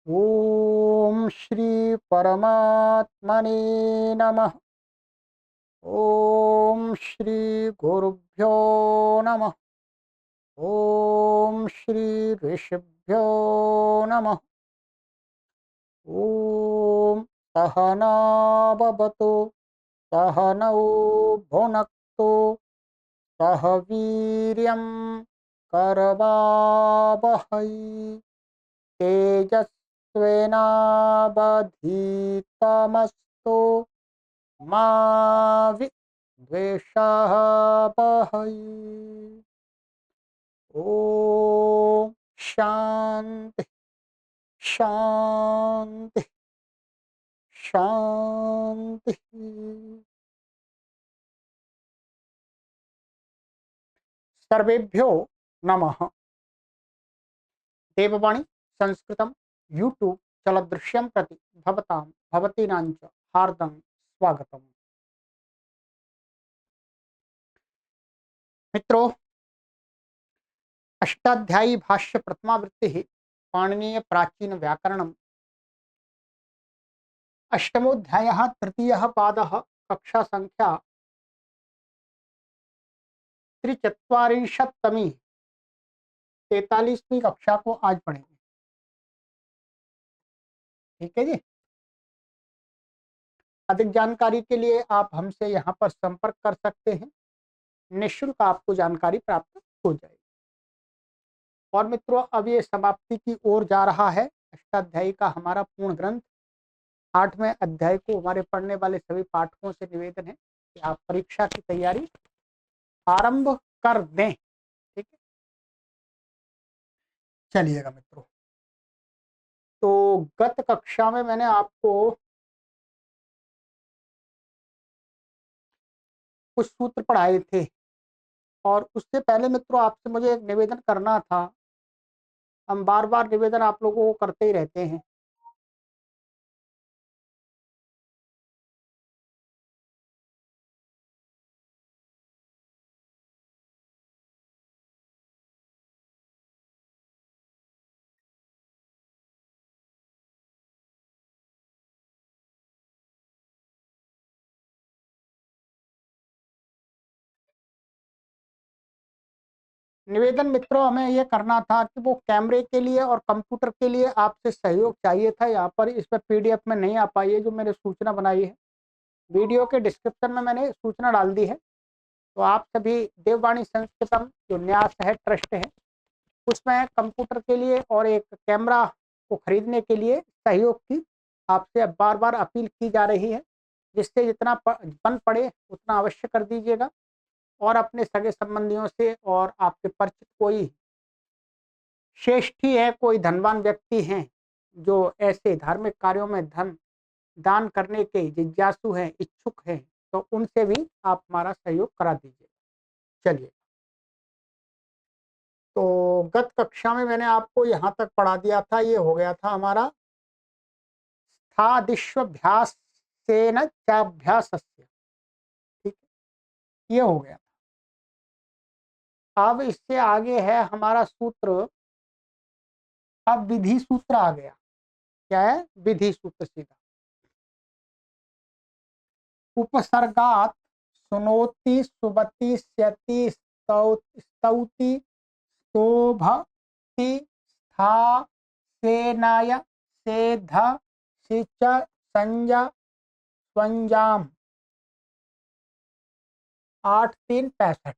ओम श्री परमात्मने नमः। ओम श्री गुरुभ्यो नमः। ओम श्री ऋषिभ्यो नमः। ओम सहना भवतु सहनौ भुनक्तु सह वीर्यं करवावहै तेजस्विनावधीतमस्तु मा विद्विषावहै। ओम शांति शांति शांति। सर्वेभ्यो नमः। देववाणी संस्कृतं यूट्यूब चलदृश्यं प्रति भवतां भवतीनां च हार्दं स्वागतम्। मित्रों, अष्टाध्यायी भाष्य प्रथमावृत्ति पाणिनीय प्राचीन व्याकरणम् अष्टमोऽध्यायः तृतीयः पादः कक्षा संख्या 43 43वीं कक्षा को आज पढ़ेंगे। ठीक है जी। अधिक जानकारी के लिए आप हमसे यहाँ पर संपर्क कर सकते हैं। निःशुल्क आपको जानकारी प्राप्त हो जाएगी। और मित्रों, अब ये समाप्ति की ओर जा रहा है अष्टाध्यायी का हमारा पूर्ण ग्रंथ। 8वें अध्याय को हमारे पढ़ने वाले सभी पाठकों से निवेदन है कि आप परीक्षा की तैयारी आरंभ कर दें। ठीक है, चलिएगा मित्रों। तो गत कक्षा में मैंने आपको कुछ सूत्र पढ़ाए थे और उससे पहले मित्रों आपसे मुझे एक निवेदन करना था। हम बार बार निवेदन आप लोगों को करते ही रहते हैं। निवेदन मित्रों हमें ये करना था कि वो कैमरे के लिए और कंप्यूटर के लिए आपसे सहयोग चाहिए था। यहाँ पर इस पर पीडीएफ में नहीं आ पाई है जो मैंने सूचना बनाई है। वीडियो के डिस्क्रिप्शन में मैंने सूचना डाल दी है। तो आप सभी देववाणी संस्कृतम जो न्यास है, ट्रस्ट है, उसमें कंप्यूटर के लिए और एक कैमरा को खरीदने के लिए सहयोग की आपसे बार बार अपील की जा रही है। जिससे जितना बन पड़े उतना अवश्य कर दीजिएगा। और अपने सगे संबंधियों से और आपके परिचित कोई श्रेष्ठी है, कोई धनवान व्यक्ति हैं जो ऐसे धार्मिक कार्यों में धन दान करने के जिज्ञासु हैं, इच्छुक हैं, तो उनसे भी आप हमारा सहयोग करा दीजिए। चलिए, तो गत कक्षा में मैंने आपको यहाँ तक पढ़ा दिया था। ये हो गया था हमारा स्थादिष्वभ्यासेन चाभ्यासस्य। ठीक है, ये हो गया। अब इससे आगे है हमारा सूत्र। अब विधि सूत्र आ गया। क्या है? विधि सूत्र सीधा। उपसर्गात सुनोति सुबति स्यति स्तौति शोभति स्था सेनाय सेध सिच संज स्वंजाम 8 3 65।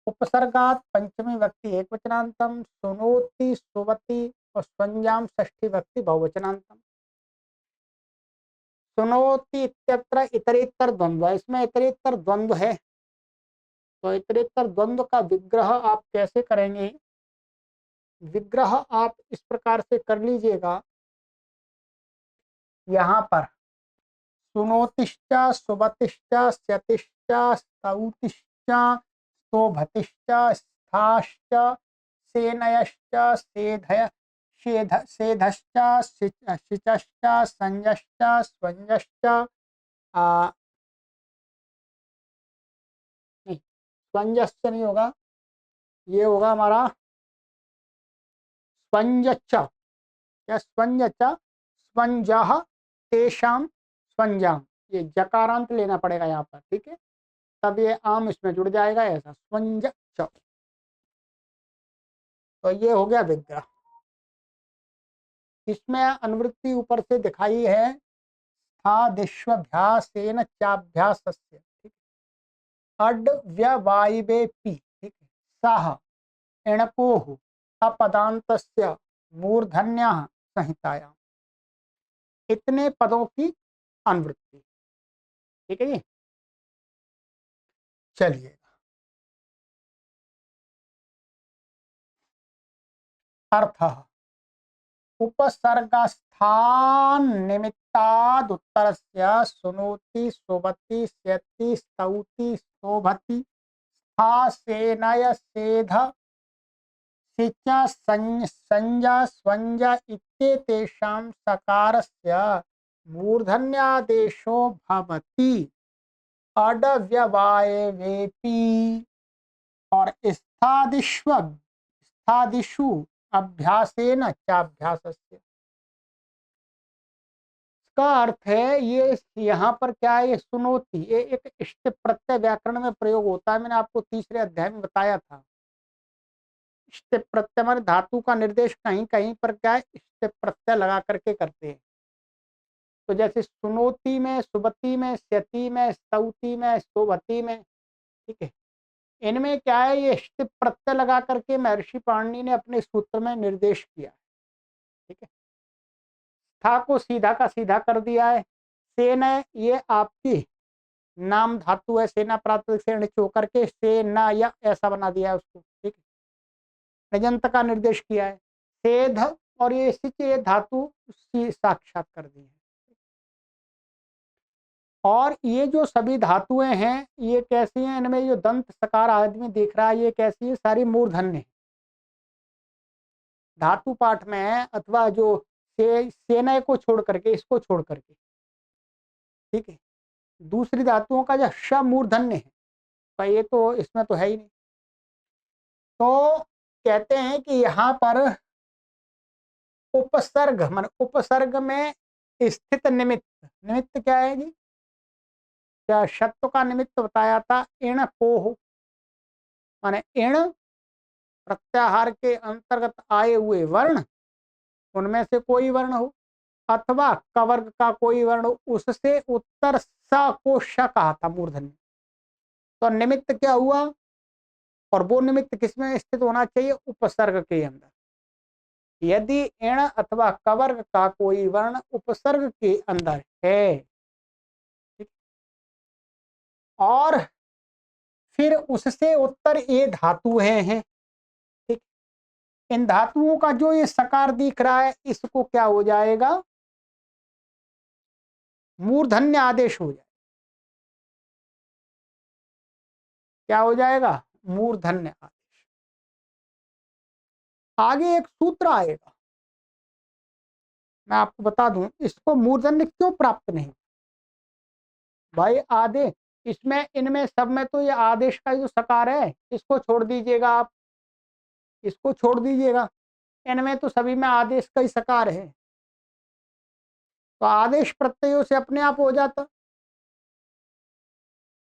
उपसर्गात पंचमी व्यक्ति एक वचनांतम, सुनोति सुवति और स्वंजाम षष्ठी व्यक्ति बहुवचनांतम। सुनोति इत्यत्र इतरेतर द्वंद्व, इसमें इतरेतर द्वंद्व है। तो इतरेतर द्वंद्व का विग्रह आप कैसे करेंगे? विग्रह आप इस प्रकार से कर लीजिएगा। यहाँ पर सुनोतिश्च सुबतिश्च स्यतिश्च स्तौतिश्च स्तोभतिश्च स्थाश्च सेनयश्च सेधश्च शिचश्च संजश्च स्वंजश्च नहीं, स्वंजश्च नहीं होगा, ये होगा हमारा स्वंजच्च। या स्वंज च स्वंजः तेषाम स्वंजाम, ये जकारांत लेना पड़ेगा यहाँ पर, ठीक है, तब ये आम इसमें जुड़ जाएगा, ऐसा स्वंज च। तो ये हो गया विग्रह। इसमें अनुवृत्ति ऊपर से दिखाई है, स्थादिष्वभ्यासेन चाभ्यासस्य, ठीक, अड व्यवायिबेपि, ठीक है, सह इणकोः अपदान्तस्य मूर्धन्यः संहितायां, इतने पदों की अनुवृत्ति, ठीक है जी। चलिए, अर्थ उपसर्गस्थान निमित्तादुत्तरस्य सुनोति शोभति स्यति स्तौति शोभति स्थासेनय सेध सिच संज्ञा स्वंज इत्येतेषां सकारस्य मूर्धन्यादेशो भवति अडव्यवायवेपि, और स्थादिषु अभ्यासेन चाभ्यासस्य। इसका अर्थ है, ये यहाँ पर क्या है, ये सुनोति, ये एक इष्ट प्रत्यय व्याकरण में प्रयोग होता है, मैंने आपको तीसरे अध्याय में बताया था। इष्ट प्रत्यय माने धातु का निर्देश कहीं कहीं पर क्या है, इष्ट प्रत्यय लगा करके करते हैं। तो जैसे सुनोति में, सुबति में, स्यति में, स्तौति में, शोभति में, ठीक है, इनमें क्या है, ये इष्ट प्रत्यय लगा करके महर्षि पाणिनि ने अपने सूत्र में निर्देश किया, ठीक है। था को सीधा का सीधा कर दिया है। सेन है, ये आपकी नाम धातु है, सेना प्रातिपदिक से णिच होकर के सेना या ऐसा बना दिया है उसको, ठीक है। निजंत का निर्देश किया है। सेध और ये सिच, ये धातु साक्षात कर दी है। और ये जो सभी धातुएं हैं, ये कैसी हैं, इनमें जो दंत सकार आदमी देख रहा है, ये कैसी है, सारी मूर्धन्य है। धातु पाठ में है, अथवा जो सेना को छोड़ करके, इसको छोड़ करके, ठीक है, दूसरी धातुओं का जो श मूर्धन्य है, तो ये तो इसमें तो है ही नहीं। तो कहते हैं कि यहाँ पर उपसर्ग मान, उपसर्ग में स्थित निमित्त, निमित्त क्या है जी, क्या शब्द का निमित्त बताया था, इण को हो, माने इण प्रत्याहार के अंतर्गत आए हुए वर्ण, उनमें से कोई वर्ण हो, अथवा कवर्ग का कोई वर्ण हो, उससे उत्तर स को श कहा था मूर्धन्य। तो निमित्त क्या हुआ, और वो निमित्त किसमें स्थित होना चाहिए, उपसर्ग के अंदर। यदि इण अथवा कवर्ग का कोई वर्ण उपसर्ग के अंदर है, ठीक, और फिर उससे उत्तर ये धातु हैं, ठीक, इन धातुओं का जो ये सकार दिख रहा है, इसको क्या हो जाएगा, मूर्धन्य आदेश हो जाएगा। क्या हो जाएगा, मूर्धन्य आदेश। आगे एक सूत्र आएगा, मैं आपको बता दूं, इसको मूर्धन्य क्यों प्राप्त नहीं भाई, आदेश इसमें, इनमें सब में तो ये आदेश का जो सकार है, इसको छोड़ दीजिएगा आप, इसको छोड़ दीजिएगा, इनमें तो सभी में आदेश का ही सकार है, तो आदेश प्रत्ययों से अपने आप हो जाता,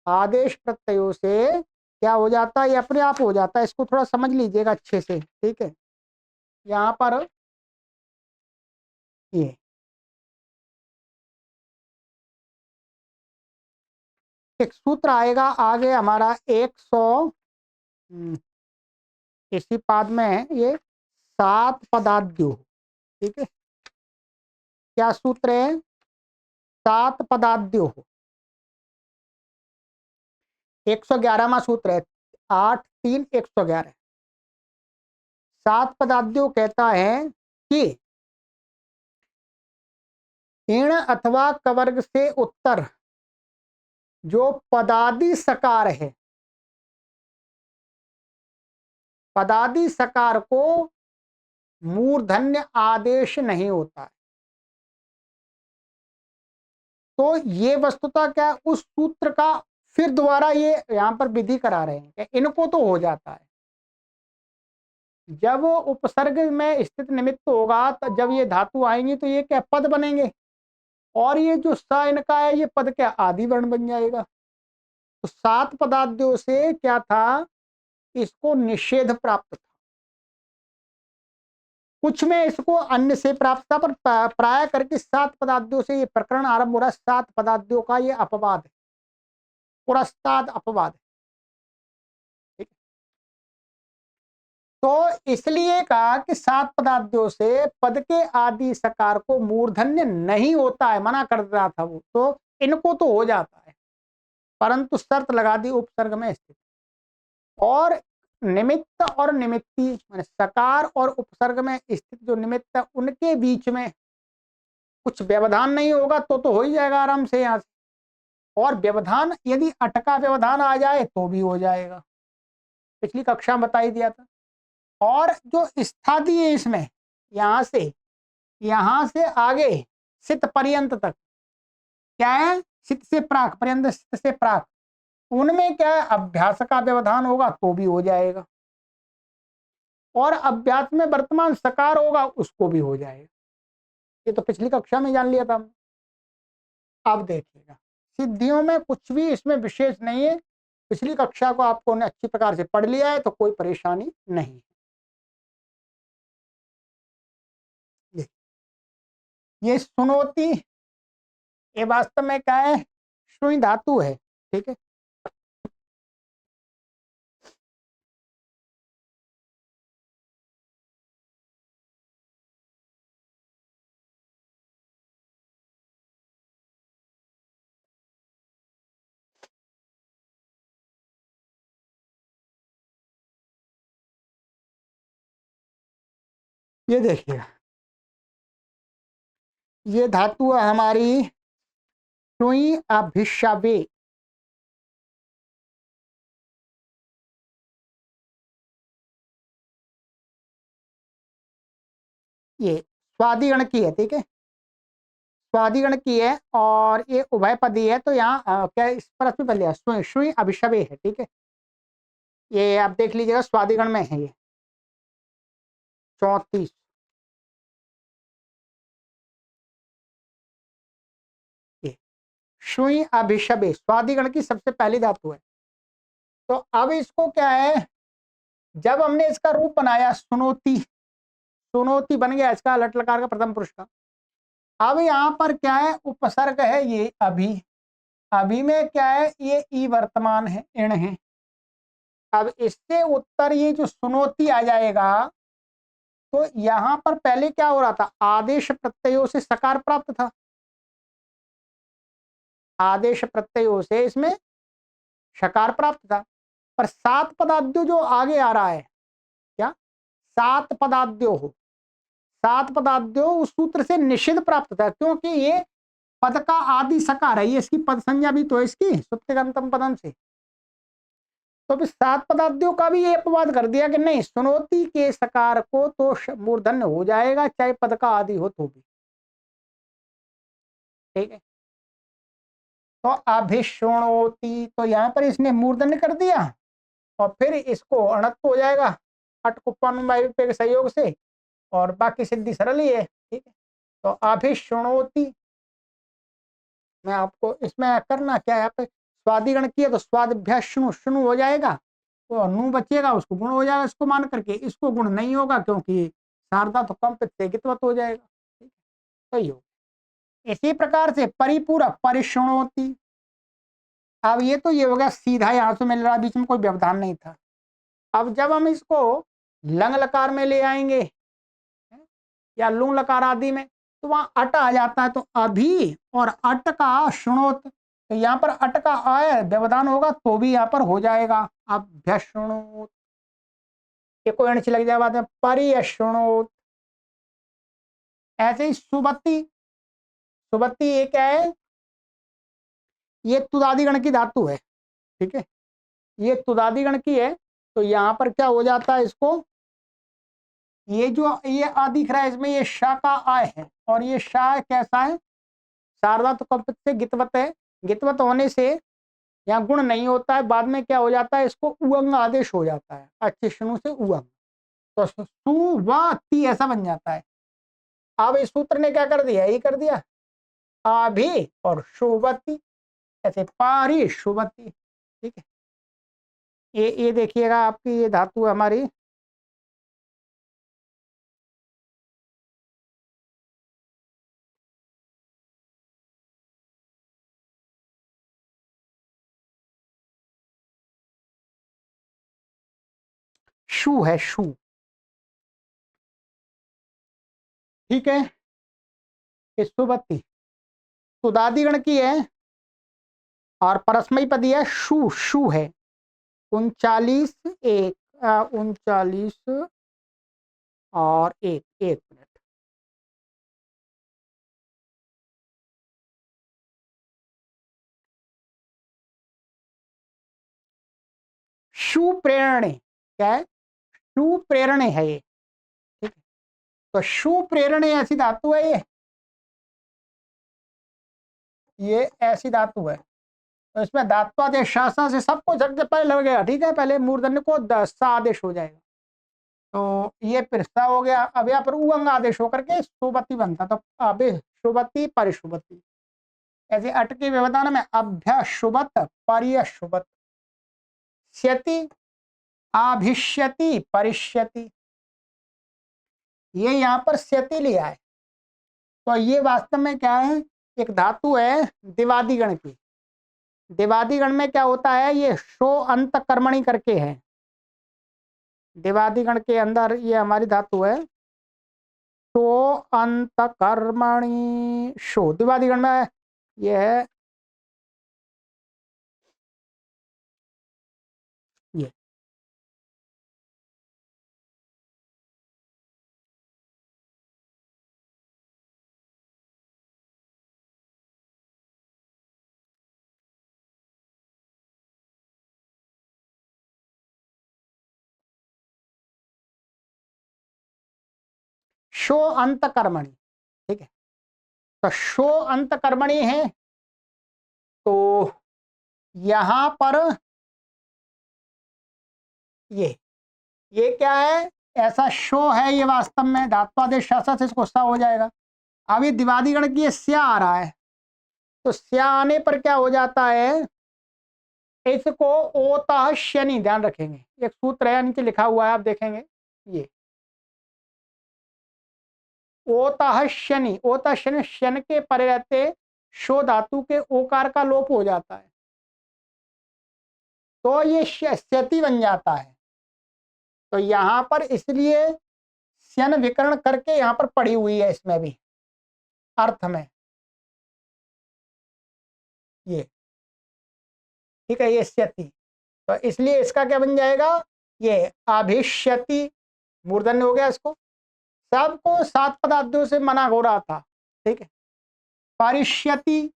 आदेश प्रत्ययों से क्या हो जाता है, ये अपने आप हो जाता है। इसको थोड़ा समझ लीजिएगा अच्छे से, ठीक है। यहाँ पर ये एक सूत्र आएगा आगे हमारा 100, इसी पाद में है ये, सात पदाद्यो, ठीक है। क्या सूत्र है, सात पदाद्यो, 111वां सूत्र है, 8-3-111। सात पदाद्यो कहता है कि इण अथवा कवर्ग से उत्तर जो पदादि सकार है, पदादि सकार को मूर्धन्य आदेश नहीं होता है। तो ये वस्तुतः क्या, उस सूत्र का फिर दोबारा ये यहाँ पर विधि करा रहे हैं कि इनको तो हो जाता है, जब वो उपसर्ग में स्थित निमित्त होगा तो जब ये धातु आएंगी तो ये क्या पद बनेंगे, और ये जो स इनका है ये पद क्या आदि वर्ण बन जाएगा। तो 7 पदार्थों से क्या था, इसको निषेध प्राप्त था। कुछ में इसको अन्य से प्राप्त था, पर प्राय करके 7 पदार्थों से ये प्रकरण आरंभ हो रहा है। 7 पदार्थों का ये अपवाद है, पुरस्ताद अपवाद है। ठीक है? तो इसलिए कहा कि 7 पदार्थों से पद के आदि सकार को मूर्धन्य नहीं होता है, मना कर रहा था वो, तो इनको तो हो जाता है, परंतु शर्त लगा दी उपसर्ग में स्थित। और निमित्त और निमित्ती माने सकार और उपसर्ग में स्थित जो निमित्त है उनके बीच में कुछ व्यवधान नहीं होगा तो हो ही जाएगा आराम से यहाँ से। और व्यवधान यदि अटका व्यवधान आ जाए तो भी हो जाएगा, पिछली कक्षा में बता ही दिया था। और जो स्थादी है इसमें, यहां से आगे सित पर्यंत तक क्या है, सित से प्राक पर्यंत, सित से प्राक, उनमें क्या है अभ्यास का व्यवधान होगा तो भी हो जाएगा, और अभ्यास में वर्तमान सकार होगा उसको भी हो जाएगा। ये तो पिछली कक्षा में जान लिया था हमने। अब देखिएगा, सिद्धियों में कुछ भी इसमें विशेष नहीं है, पिछली कक्षा को आपको ने अच्छी प्रकार से पढ़ लिया है तो कोई परेशानी नहीं है। ये सुनोती, ये वास्तव में क्या है, सुई धातु है। ठीक है, ये देखिएगा, ये धातु है हमारी सुई अभिशवे। ये स्वादिगण की है। ठीक है, स्वादिगण की है और ये उभयपदी है, तो यहाँ क्या इस पर अस्वी बन लिया, सुई सुई अभिशवे है। ठीक है, ये आप देख लीजिएगा स्वादिगण में है, ये 34। ये सुई अभिशवे स्वादिगण की सबसे पहली धातु है। तो अब इसको क्या है, जब हमने इसका रूप बनाया सुनोती, सुनोती बन गया इसका लट लकार का प्रथम पुरुष का। अब यहाँ पर क्या है, उपसर्ग है ये अभी, अभी में क्या है ये ई वर्तमान है, इण है। अब इससे उत्तर ये जो सुनोती आ जाएगा, तो यहाँ पर पहले क्या हो रहा था, आदेश प्रत्ययों से सकार प्राप्त था, आदेश प्रत्ययों से इसमें सकार प्राप्त था। पर 7 पदाद्यो जो आगे आ रहा है, क्या 7 पदाद्यो हो, 7 पदाद्यो उस सूत्र से निषेध प्राप्त था, क्योंकि ये पद का आदि सकार है, ये इसकी पद संज्ञा भी तो है इसकी सुप्तिगंतम पदम से। तो फिर 7 पदाद्यों का भी ये अपवाद कर दिया कि नहीं, सुनोती के सकार को तो मूर्धन्य हो जाएगा चाहे पद का आदि हो तो भी। ठीक है, तो अभिशुणोती, तो यहाँ पर इसने मूर्धन्य कर दिया और फिर इसको अणत्व हो जाएगा अटकुप्पानुवायु के सहयोग से, और बाकी सिद्धि सरल ही है। ठीक है, तो अभिशुणोती मैं आपको इसमें करना क्या है, यहाँ पे स्वादिगण किया तो स्वादिभ्यास शुणु शुणु हो जाएगा, तो नु बचेगा उसको गुण हो जाएगा, इसको मान करके इसको गुण नहीं होगा क्योंकि शारदा तो कम गितवत हो जाएगा। ठीक है, तो ये इसी प्रकार से परिपूरक परिशुणोती। अब ये तो ये हो गया सीधा, यहाँ से मिल रहा, बीच में कोई व्यवधान नहीं था। अब जब हम इसको लंग लकार में ले आएंगे या लुंग लकार आदि में, तो वहां अट आ जाता है, तो अभी और अट का शुणोत, तो यहाँ पर अट का आय व्यवधान होगा तो भी यहाँ पर हो जाएगा अभ्यशुणोत, ये कोई अणच लग जाए बाद में परियशुणोत। ऐसे ही सुबत्ती, सुबत्ती ये क्या है, ये तुदादिगण की धातु है। ठीक है, ये तुदादिगण की है, तो यहाँ पर क्या हो जाता है, इसको ये जो ये आ दिख रहा है इसमें ये शा का आय है, और ये शा कैसा है, शारदा तो कब से गितवत है, गितवत होने से यहाँ गुण नहीं होता है, बाद में क्या हो जाता है, इसको उअंग आदेश हो जाता है, अच्छे शुणु से उअंग। तो सुवती ऐसा बन जाता है। अब इस सूत्र ने क्या कर दिया, यही कर दिया, अभी और शुभती, ऐसे पारी शुभती। ठीक है, ये देखिएगा आपकी ये धातु है हमारी शु है, शु। ठीक है, ये शुभती सुदादिगण की है और परस्मयी पदी है, शु शु है। 39 एक 39 और एक, एक मिनट, शु प्रेरणे, क्या है, शु प्रेरणे है ये। ठीक है, तो शु प्रेरणे ऐसी धातु है ये ऐसी धातु है। तो इसमें धात्वादेश शासा से सबको सबसे पहले लगेगा। ठीक है, पहले मूर्धन्य को सा आदेश हो जाएगा, तो ये फिर सा हो गया। अब यहाँ पर उंग आदेश होकर के सुबती बनता, तो अभि शुभती परिशुभती। ऐसे अटके व्यवधान में अभ्यशुभत परियशुभत, श्यति आभिष्यति परिष्यति, ये यहाँ पर श्यति लिया है। तो ये वास्तव में क्या है, एक धातु है दिवादिगण की। दिवादिगण में क्या होता है, ये शो अंत कर्मणि करके है। दिवादिगण के अंदर ये हमारी धातु है शो अंत कर्मणि शो। दिवादिगण में ये है ये, शो अंत कर्मणि। ठीक है, तो शो अंत कर्मणि है, तो यहां पर ये क्या है, ऐसा शो है, ये वास्तव में धात्वादेश शासा से इसको सा हो जाएगा। अब ये दिवादिगण की ये स्या आ रहा है, तो स्या आने पर क्या हो जाता है, इसको ओतः शनि, ध्यान रखेंगे एक सूत्र है नीचे लिखा हुआ है, आप देखेंगे ये ओतः शनि, ओतः शनि, शन के परे रहते शो धातु के ओकार का लोप हो जाता है, तो ये स्यति बन जाता है। तो यहां पर इसलिए शन विकरण करके यहां पर पड़ी हुई है, इसमें भी अर्थ में ये। ठीक है, ये स्यति, तो इसलिए इसका क्या बन जाएगा, ये अभिष्यति, मूर्धन्य हो गया। इसको सबको सात पदार्थों से मना हो रहा था। ठीक है, परिष्यति,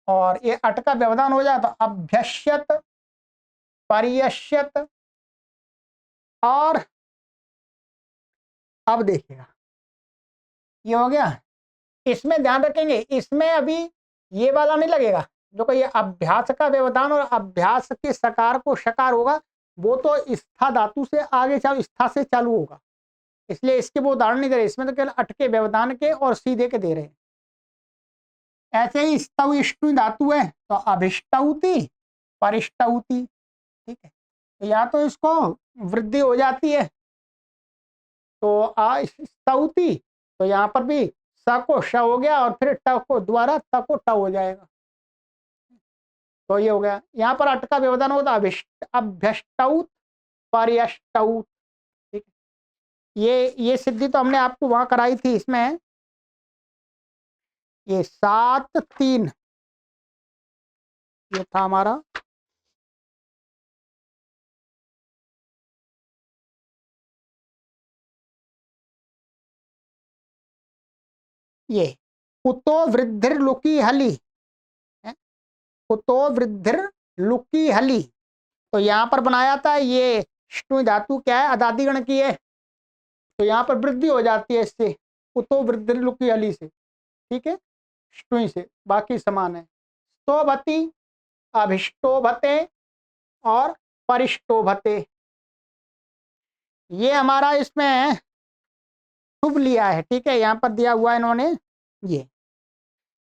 और ये अट का व्यवधान हो जाए तो अभ्यष्यत परियश्यत। और अब देखिएगा ये हो गया। इसमें ध्यान रखेंगे, इसमें अभी ये वाला नहीं लगेगा, जो कि ये अभ्यास का व्यवधान और अभ्यास के सकार को शकार होगा, वो तो स्था धातु से आगे स्था से चालू होगा, इसलिए इसके वो उदाहरण नहीं दे रहे। इसमें तो केवल अटके व्यवधान के और सीधे के दे रहे हैं। ऐसे ही स्तव इष्टु धातु है, तो अभिष्टौति परिष्टौति। ठीक है, तो या तो इसको वृद्धि हो जाती है, तो स्तौति, तो यहाँ पर भी स को श हो गया और फिर ट को द्वारा त को ट हो जाएगा, तो ये हो गया। यहाँ पर अट का व्यवधान होता अभिष्ट अभ्यष्टौत पर्यष्टौत। ठीक है, ये सिद्धि तो हमने आपको वहां कराई थी। इसमें ये 7-3 ये था हमारा। ये कुतो वृद्धिर लुकी हली है? कुतो वृद्धिर लुकी हली, तो यहाँ पर बनाया था ये ष्टु धातु क्या है, अदादिगण की है, तो यहाँ पर वृद्धि हो जाती है इससे, कुतो वृद्धिर लुकी हली से। ठीक है, ष्टु से बाकी समान है। स्तोभति, अभिष्टोभते और परिष्टोभते, ये हमारा इसमें शुभ लिया है, ठीक है, यहाँ पर दिया हुआ है इन्होंने ये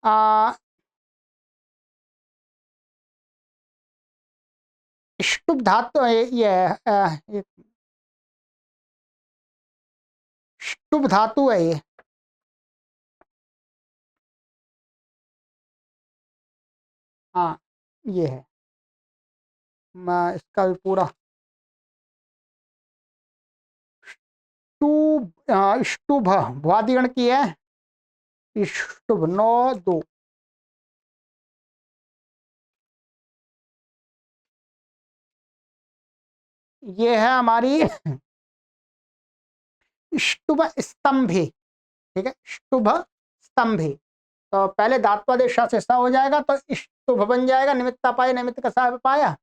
आ, शुभ धातु ये शुभ धातु है ये। हाँ ये है, मैं इसका भी पूरा शुभ भ्वादिगण की है, शुभ 9 2। ये है हमारी शुभ स्तंभे, ठीक है, शुभ स्तंभे। तो पहले धात्वादेश से सा हो जाएगा तो शुभ बन जाएगा, निमित्ता पाए निमित्त का सा पाया,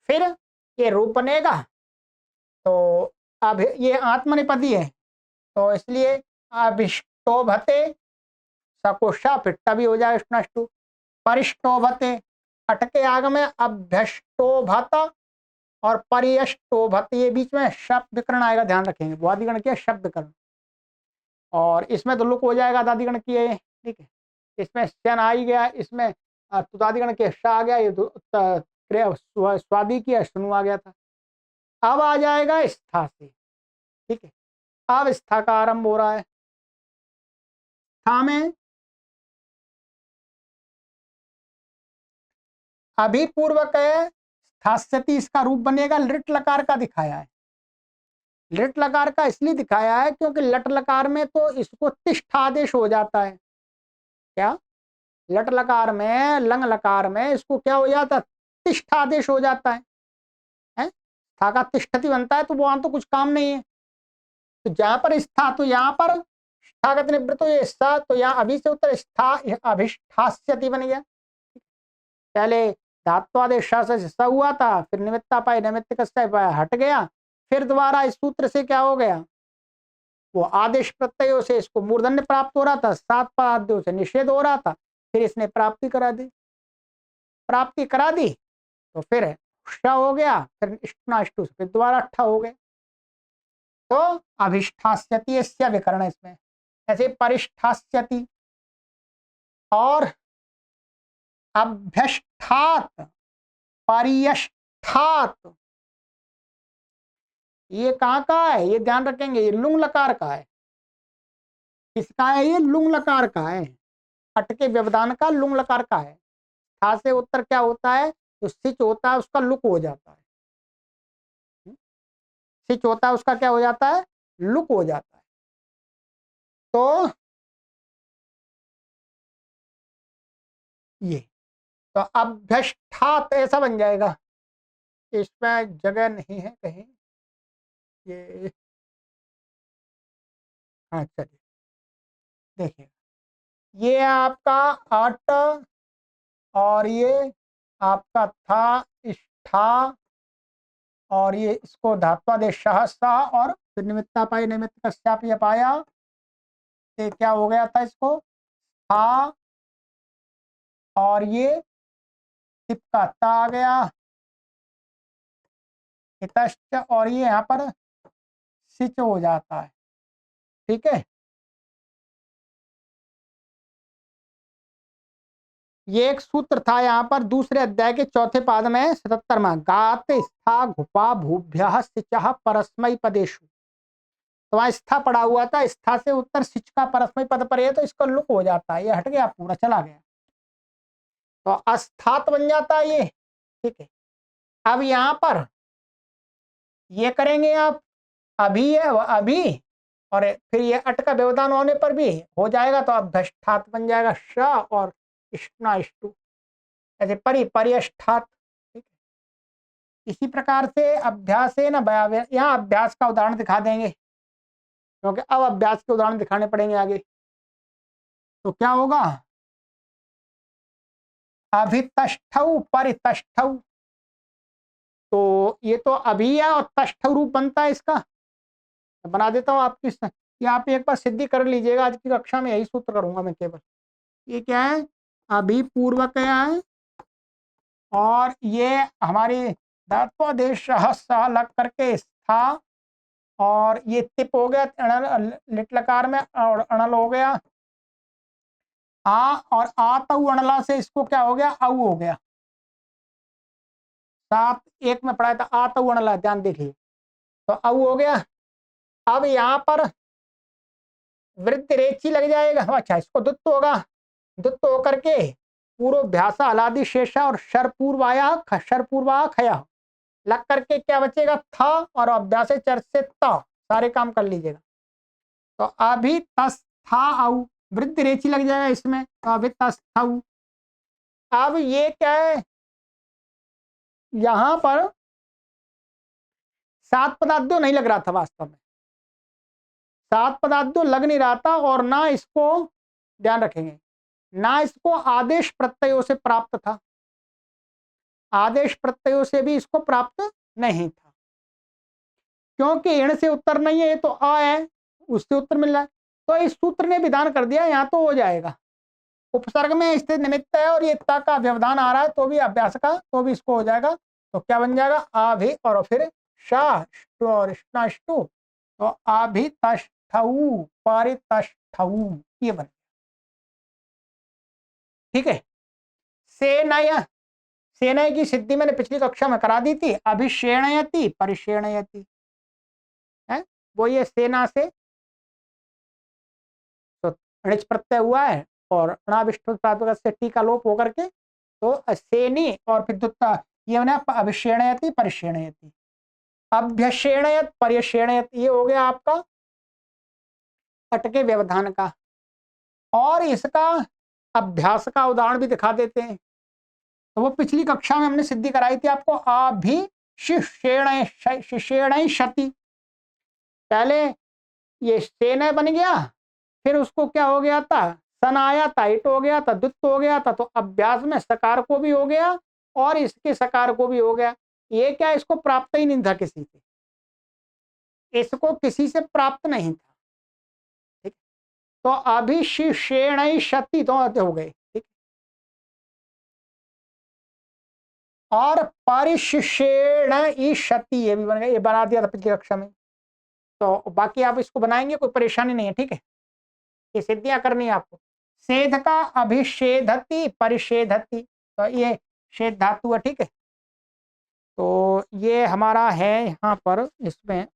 फिर ये रूप बनेगा। तो अब ये आत्मनिपदी है, तो इसलिए अभिष्टोभते सकोषा फिट्टा भी हो जाएगा स्नष्टु। परिष्टोभते अटके आग में अभ्यष्टोभत और परियष्टोभत, ये बीच में शब्द विकरण आएगा, ध्यान रखेंगे, वादिगण के शब्द विकरण। और इसमें तो लुक हो जाएगा दादिगण की है, ठीक है, इसमें शन आ ही गया, इसमें तुदादिगण के श आ गया, ये स्वादी की शुनु आ गया था। अब आ जाएगा स्था से, ठीक है, अब स्था का आरंभ हो रहा है। स्था में अभी पूर्वक है स्थास्यति, इसका रूप बनेगा, लिट लकार का दिखाया है। लिट लकार का इसलिए दिखाया है क्योंकि लट लकार में तो इसको तिष्ठ आदेश हो जाता है। क्या लट लकार में, लंग लकार में इसको क्या हो जाता है, तिष्ठ आदेश हो जाता है? स्था का तिष्ठति बनता है, तो वहां तो कुछ काम नहीं है। तो जहां पर स्था, तो यहाँ पर स्थागत निवृत्त, तो ये स्था, तो यहाँ अभी से उत्तर स्था अभिष्ठास्यति बन गया। पहले धात्वादेश से स हुआ था, फिर निमित्ता पाई निमित्त कस्य पाया हट गया, फिर दोबारा इस सूत्र से क्या हो गया, वो आदेश प्रत्ययों से इसको मूर्धन्य प्राप्त हो रहा था, सात पाद्यों से निषेध हो रहा था, फिर इसने प्राप्ति करा दी। प्राप्ति करा दी तो फिर श हो गया, फिर इष्टनाष्टु से फिर दोबारा अट्ठा हो गया। तो अभिष्ठास्यति इससे विकरण इसमें, ऐसे परिष्ठास्यति और अभ्यष्ठात परियष्ठात, ये कहाँ का है, ये ध्यान रखेंगे, ये लुंग लकार का है। किसका है, ये लुंग लकार का है, अटके व्यवधान का लुंग लकार का है। था से उत्तर क्या होता है, जो सिच होता है उसका लुक हो जाता है। सिच होता है उसका क्या हो जाता है, लुक हो जाता है। तो ये तो अभ्यष्ठात ऐसा बन जाएगा, इसमें जगह नहीं है कहीं, ये हाँ चलिए देखिए, ये आपका अट और ये आपका था इष्ठा, और ये इसको धात्वादेश सा और फिर निमित्ता पाई निमित्त कस्याप ये पाया, ये क्या हो गया था, इसको था और ये टिप का ता आ गया, हितश्च, और ये यहाँ पर सिच हो जाता है, ठीक है। ये एक सूत्र था यहाँ पर दूसरे अध्याय के चौथे पाद में 77वां, गात स्था घुपा भूभ्य सिचः परस्मै पदेशु। तो वहां स्था पड़ा हुआ था, स्था से उत्तर सिच का परस्मै पद पर है, तो इसका लुक हो जाता है, ये हट गया, पूरा चला गया, तो अस्थात बन जाता है ये, ठीक है। अब यहाँ पर ये करेंगे आप, अभी है अभी, और फिर ये अट का व्यवधान होने पर भी हो जाएगा, तो अभ्यष्ठात बन जाएगा, श और इष्टना इष्टु, ऐसे परियष्ठात, ठीक है। इसी प्रकार से अभ्यास है ना, यहाँ अभ्यास का उदाहरण दिखा देंगे, क्योंकि अब अभ्यास के उदाहरण दिखाने पड़ेंगे आगे। तो क्या होगा, अभितष्ठौ परितष्ठौ, तो ये तो अभी है और तष्ठ रूप बनता है इसका, बना देता हूँ आपकी, ये आप एक बार सिद्धि कर लीजिएगा, आज की कक्षा में यही सूत्र करूंगा मैं केवल। ये क्या है, अभी पूर्वक क्या है, और ये हमारी धात्वादेश लग करके स्था और ये तिप हो गया लिट लकार में, और अणल हो गया आ, और आ तऊ अणला से इसको क्या हो गया, औ हो गया। 7 1 में पढ़ाया था आ तऊ अणला, ध्यान देखिए, तो औ हो गया। अब यहाँ पर वृत्त रेची लग जाएगा, अच्छा इसको दुत्त होगा, दुत्त होकर के पूर्वभ्यासा अलादि शेषा और शरपूर्वाया शरपूर्वा खया लग करके क्या बचेगा, था, और अभ्यास चर से ता, सारे काम कर लीजिएगा। तो अभी तस था औ, वृद्ध रेची लग जाएगा इसमें, तो अभी तस था। अब ये क्या है, यहां पर 7 पदार्थ नहीं लग रहा था वास्तव में, 7 पदार्थ लग नहीं रहा था, और ना इसको, ध्यान रखेंगे, ना इसको आदेश प्रत्ययों से प्राप्त था, आदेश प्रत्ययों से भी इसको प्राप्त नहीं था, क्योंकि इण से उत्तर नहीं है, ये तो अ है, उससे उत्तर मिल रहा है, तो इस सूत्र ने विधान कर दिया यहाँ तो हो जाएगा। उपसर्ग में स्थित निमित्त है और ये ता का व्यवधान आ रहा है, तो भी अभ्यास का, तो भी इसको हो जाएगा। तो क्या बन जाएगा, आभि और फिर शाह और स्टू, तो आभि तष्ठऊ पारितष्ठऊ, ये बन, ठीक है। सेनय, सेनय की सिद्धि मैंने पिछली कक्षा में करा दी थी, अभिषेणयति परिषेणयति है, वो ये सेना से तो णिच प्रत्यय हुआ है, और अणाविष्ट से टी का लोप होकर के तो सेनी और फिर दुत्ता, ये बना अभिषेणयति परिषेणयति, अभ्यषेणयत परिषेणयत, ये हो गया आपका अटके व्यवधान का। और इसका अभ्यास का उदाहरण भी दिखा देते हैं, तो वो पिछली कक्षा में हमने सिद्धि कराई थी आपको, अभिषेण शति, पहले ये सेना बन गया, फिर उसको क्या हो गया था, सन आया था, इट हो गया था, दुत्त हो गया था, तो अभ्यास में सकार को भी हो गया और इसके सकार को भी हो गया। ये क्या, इसको प्राप्त ही नहीं था किसी से, इसको किसी से प्राप्त नहीं था, ठीक, तो अभिषेण शति तो हो गए, ठीक, और परिषेण शति ये भी बन गया, ये बना दिया था पिछली कक्षा में। तो बाकी आप इसको बनाएंगे, कोई परेशानी नहीं है, ठीक है, ये सिद्धियां करनी है आपको। सेध का अभिषेधति परिषेधति, तो ये शेध धातु है, ठीक है, तो ये हमारा है यहाँ पर इसमें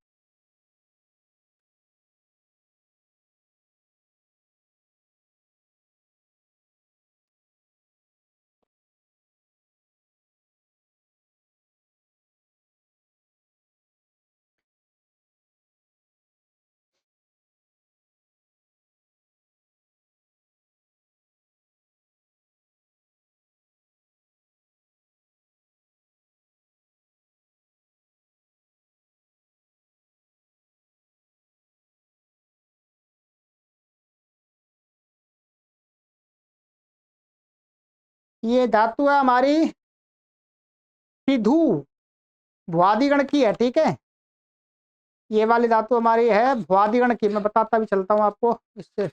ये धातु है हमारी सिधु, भ्वादिगण की है, ठीक है, ये वाली धातु हमारी है भ्वादिगण की, मैं बताता भी चलता हूँ आपको, इससे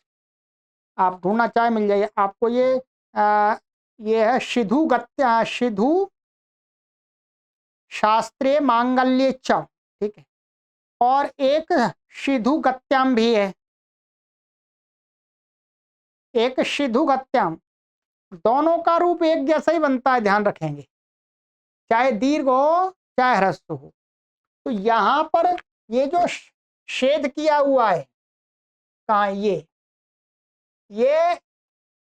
आप ढूंढना चाहे मिल जाइए आपको। ये है सिधु गत्या, सिधु शास्त्रीय मांगल्य च, ठीक है, और एक सिधु गत्याम भी है, एक सिधु गत्याम, दोनों का रूप एक जैसा ही बनता है, ध्यान रखेंगे, चाहे दीर्घ हो चाहे ह्रस्व हो। तो यहां पर ये जो छेद किया हुआ है, कहा ये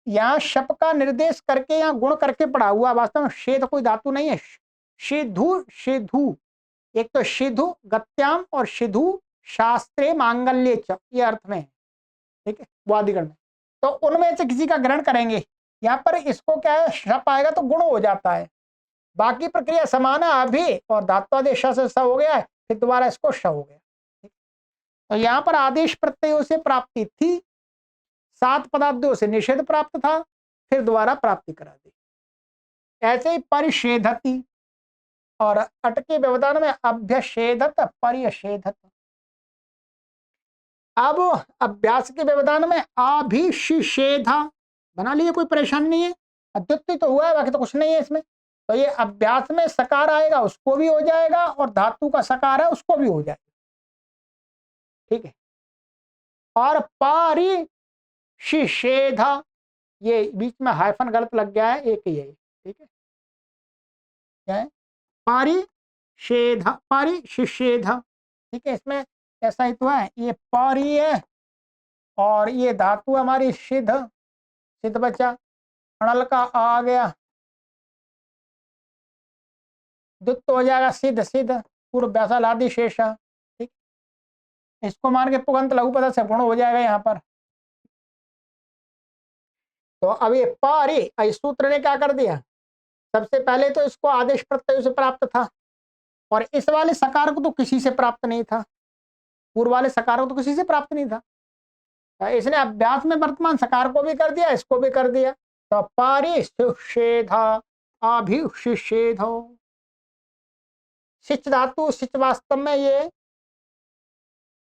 यहाँ शप का निर्देश करके यहाँ गुण करके पढ़ा हुआ, वास्तव में छेद कोई धातु नहीं है, सिधु सिधु, एक तो सिधु गत्याम और सिधु शास्त्रे मांगल्य च, ये अर्थ में है, ठीक है, वादिगण में, तो उनमें से किसी का ग्रहण करेंगे। यहाँ पर इसको क्या है, शप आएगा तो गुण हो जाता है, बाकी प्रक्रिया समान है, अभी और धात्वादेश से स हो गया है, फिर दोबारा इसको श हो गया, ठीक? तो यहाँ पर आदेश प्रत्ययों से प्राप्ति थी, 7 पदार्थों से निषेध प्राप्त था, फिर दोबारा प्राप्ति करा दी। ऐसे ही परिषेधति, और अटके व्यवधान में अभ्यषेधत परिषेधत। अब अभ्यास के व्यवधान में अभिषेध बना लिए, कोई परेशानी नहीं है, अद्वितीय तो हुआ है, बाकी तो कुछ नहीं है इसमें। तो ये अभ्यास में सकार आएगा उसको भी हो जाएगा, और धातु का सकार है उसको भी हो जाएगा, ठीक है। और परिशिषेध, ये बीच में हाइफन गलत लग गया है, एक ही है, ठीक है। क्या है? परिषेध, परिशिषेध, ठीक है। इसमें ऐसा ही तो है, ये पारी है और ये धातु हमारी सिद्ध, सिद्ध बचा, अणल का आ गया, द्वित्व हो जाएगा सिद्ध, सिद्ध पूर्व व्यासल आदि शेष, ठीक। इसको मान के पुगंत लघु पद से गुण हो जाएगा यहाँ पर। तो अब ये पारी, इस सूत्र ने क्या कर दिया, सबसे पहले तो इसको आदेश प्रत्यय से प्राप्त था, और इस वाले सकार को तो किसी से प्राप्त नहीं था, पूर्व वाले सकार को तो किसी से प्राप्त नहीं था। इसने अभ्यास में वर्तमान सकार को भी कर दिया, इसको भी कर दिया। तो परिशिषेध, अभिशिषेध, सिच धातु, सिच वास्तव में ये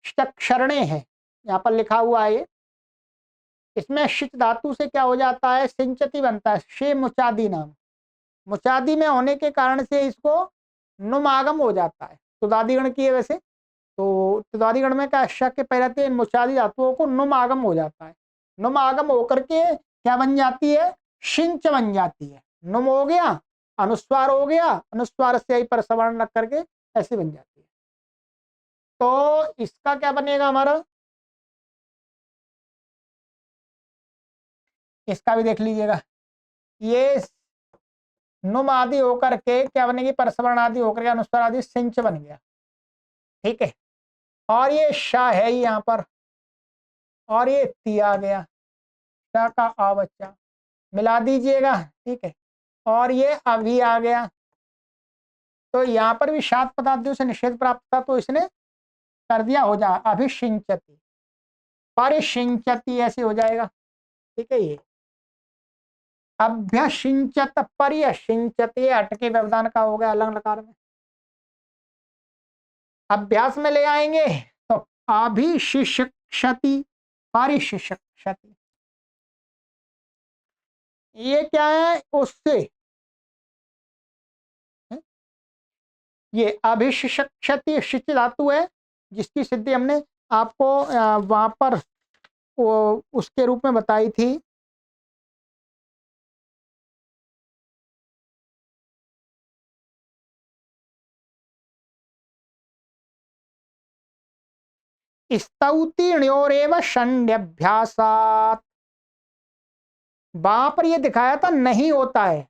षटक्षरणे है, यहाँ पर लिखा हुआ है ये। इसमें शिच धातु से क्या हो जाता है, सिंचती बनता है, शे मुचादी नाम, मुचादी में होने के कारण से इसको नुमागम हो जाता है। तुदादिगण की है वैसे, तो तुदादिगण में क्या शक के पहले मुचादी धातुओं को नुमागम हो जाता है, नुमागम होकर के क्या बन जाती है, शिंच बन जाती है। नुम हो गया, अनुस्वार हो गया, अनुस्वार से पर सवर्ण रख करके ऐसे बन जाती है। तो इसका क्या बनेगा हमारा, इसका भी देख लीजिएगा, ये नुम आदि होकर के क्या बनेगी, परसवर्ण आदि होकर के अनुस्वार आदि सिंच बन गया, ठीक है। और ये शाह है यहाँ पर, और ये ती आ गया, शाह का आ बच्चा मिला दीजिएगा, ठीक है। और ये अभी आ गया, तो यहाँ पर भी सात पदार्थों से निषेध प्राप्त था, तो इसने कर दिया, हो जा अभिषिंचती, परिशिंचती ऐसे हो जाएगा, ठीक है। ये अभ्यसिंचत, पर्यसिंचत, ये अटके व्यवधान का हो गया अलग लकार में। अभ्यास में ले आएंगे तो अभिशिक्षति, परिशिक्षति, ये क्या है, उससे ये अभिशिक्षति शिच धातु है, जिसकी सिद्धि हमने आपको वहां पर वो उसके रूप में बताई थी, स्तौतीर्ण्योरेव षण्यभ्यासात्, वहां पर यह दिखाया था नहीं होता है,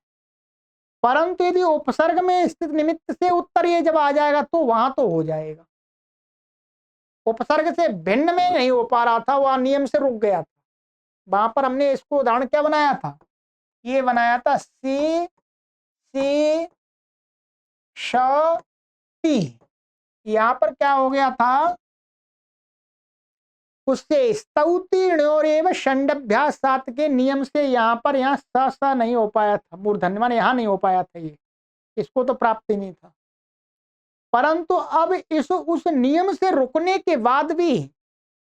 परंतु यदि उपसर्ग में स्थित निमित्त से उत्तर ये जब आ जाएगा तो वहां तो हो जाएगा। उपसर्ग से भिन्न में नहीं हो पा रहा था, वह नियम से रुक गया था। वहां पर हमने इसको उदाहरण क्या बनाया था, ये बनाया था सी सी श टी, यहां पर क्या हो गया था, उससे स्तौतीर्ण्योरेव षण्यभ्यास सात के नियम से यहाँ पर यहाँ स नहीं हो पाया था, मूर्धन्य माने यहाँ नहीं हो पाया था, ये इसको तो प्राप्त ही नहीं था। परंतु अब इस उस नियम से रुकने के बाद भी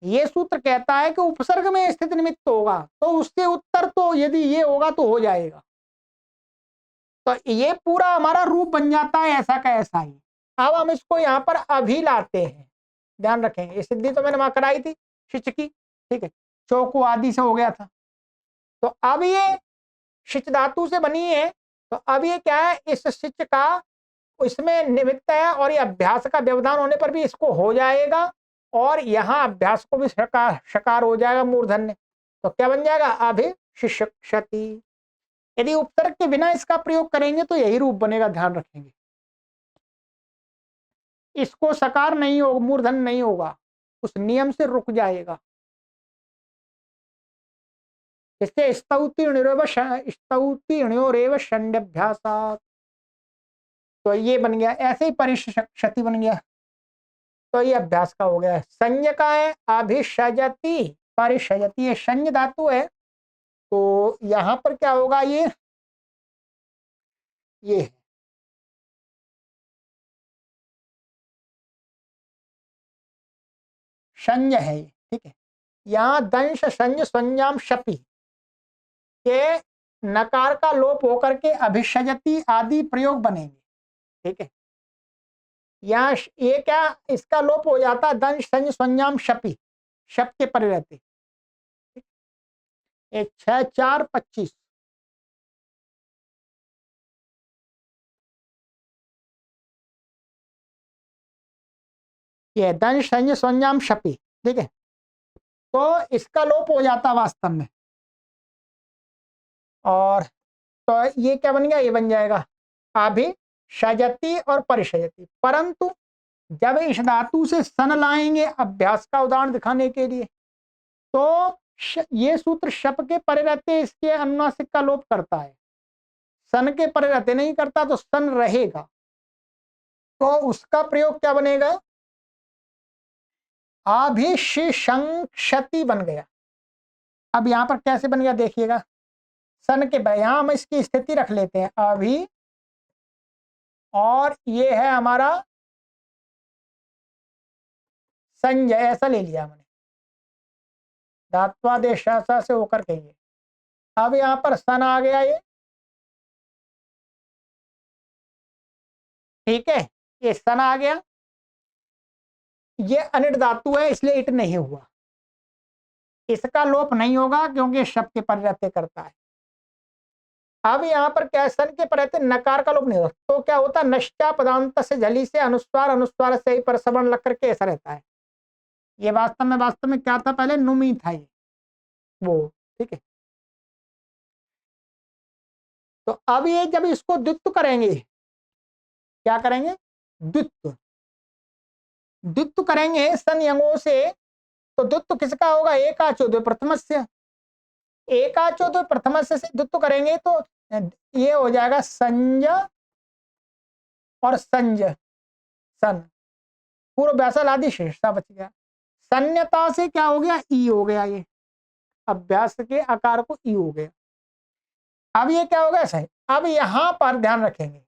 ये सूत्र कहता है कि उपसर्ग में स्थित निमित्त होगा, तो उससे उत्तर तो यदि ये होगा तो हो जाएगा। तो ये पूरा हमारा रूप बन जाता है ऐसा का ऐसा ही। अब हम इसको यहाँ पर अभी लाते हैं, ध्यान रखेंगे, ये सिद्धि तो मैंने वहां कराई थी शिच की, ठीक है, चौको आदि से हो गया था। तो अब ये शिच धातु से बनी है, तो अब ये क्या है, इस शिच का इसमें निमित्त है, और ये अभ्यास का व्यवधान होने पर भी इसको हो जाएगा, और यहाँ अभ्यास को भी शकार शकार हो जाएगा मूर्धन्य, तो क्या बन जाएगा, अभिशिक्षति। यदि उपसर्ग के बिना इसका प्रयोग करेंगे तो यही रूप बनेगा, ध्यान रखेंगे, इसको सकार नहीं होगा, मूर्धन्य नहीं होगा, उस नियम से रुक जाएगा। इससे स्तौतीर्ण्योरेव षण्यभ्यासात्, तो ये बन गया, ऐसे ही परिशिक्षति बन गया, तो ये अभ्यास का हो गया। संज्ञ का है अभिषजति, परिषजति, ये संज्ञ धातु है, तो यहां पर क्या होगा, ये संज्ञ है, ये ठीक है। यहाँ दंश संज्ञ संज्ञाम शपि के नकार का लोप होकर के अभिषजति आदि प्रयोग बनेंगे, ठीक है। यहाँ ये क्या, इसका लोप हो जाता है दंश संज संज्ञाम शपी, शप के परे रहते। 6 4 25। ये दंश संज संज्ञाम शपी, ठीक है। तो इसका लोप हो जाता वास्तव में, और तो ये क्या बन गया, ये बन जाएगा अभिषजति और परिषजति। परंतु जब इस धातु से सन लाएंगे अभ्यास का उदाहरण दिखाने के लिए, तो ये सूत्र शप के परे रहते इसके अनुनासिक का लोप करता है, सन के परे रहते नहीं करता, तो सन रहेगा। तो उसका प्रयोग क्या बनेगा, अभिषंक्षति बन गया। अब यहां पर कैसे बन गया देखिएगा, सन के यहां हम इसकी स्थिति रख लेते हैं अभी, और ये है हमारा संजय, ऐसा ले लिया मैंने, धात्वादेश से होकर के ये। अब यहां पर सन आ गया ये, ठीक है, ये सन आ गया। ये अनिट धातु है इसलिए इट नहीं हुआ, इसका लोप नहीं होगा क्योंकि शब्द के परिरहते करता है। अब यहाँ पर क्या, सन के परिरहते नकार का लोप नहीं होता, तो क्या होता, नष्टा पदांत से झली से अनुस्वार, अनुस्वार से ही परसवर्ण लग करके ऐसा रहता है। ये वास्तव में क्या था, पहले नुमी था ये वो, ठीक है। तो अब ये जब इसको द्वित्व करेंगे, क्या करेंगे, द्वित्व, द्वित्व करेंगे सन यंगों से, तो द्वित्व किसका होगा, एकाचो द्वे प्रथमस्य, एकाचो द्वे प्रथमस्य से द्वित्व करेंगे तो ये हो जाएगा संज और संज, सन, पूर्व व्यासल आदि शेषता बच गया। सन्यता से क्या हो गया, ई हो गया, ये अभ्यास के आकार को ई हो गया। अब ये क्या होगा, सही। अब यहां पर ध्यान रखेंगे,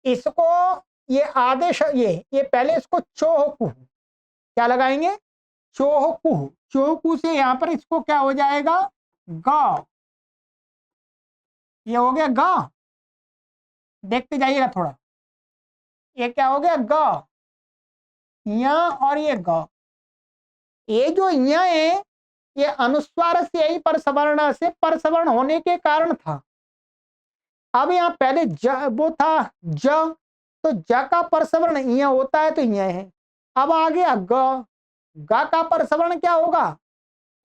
इसको ये आदेश, ये पहले इसको चोहकुह, क्या लगाएंगे, चोहकुह, चोहकुह से यहां पर इसको क्या हो जाएगा, गा, ये हो गया गा, देखते जाइएगा थोड़ा, ये क्या हो गया, गा, या और ये गा, ये जो या है ये अनुस्वार से ही परसवर्ण से परसवर्ण होने के कारण था। अब यहाँ पहले वो था ज, तो ज का परसवर्ण यहाँ होता है तो यहाँ है। अब आ गया ग, ग का परसवर्ण क्या होगा,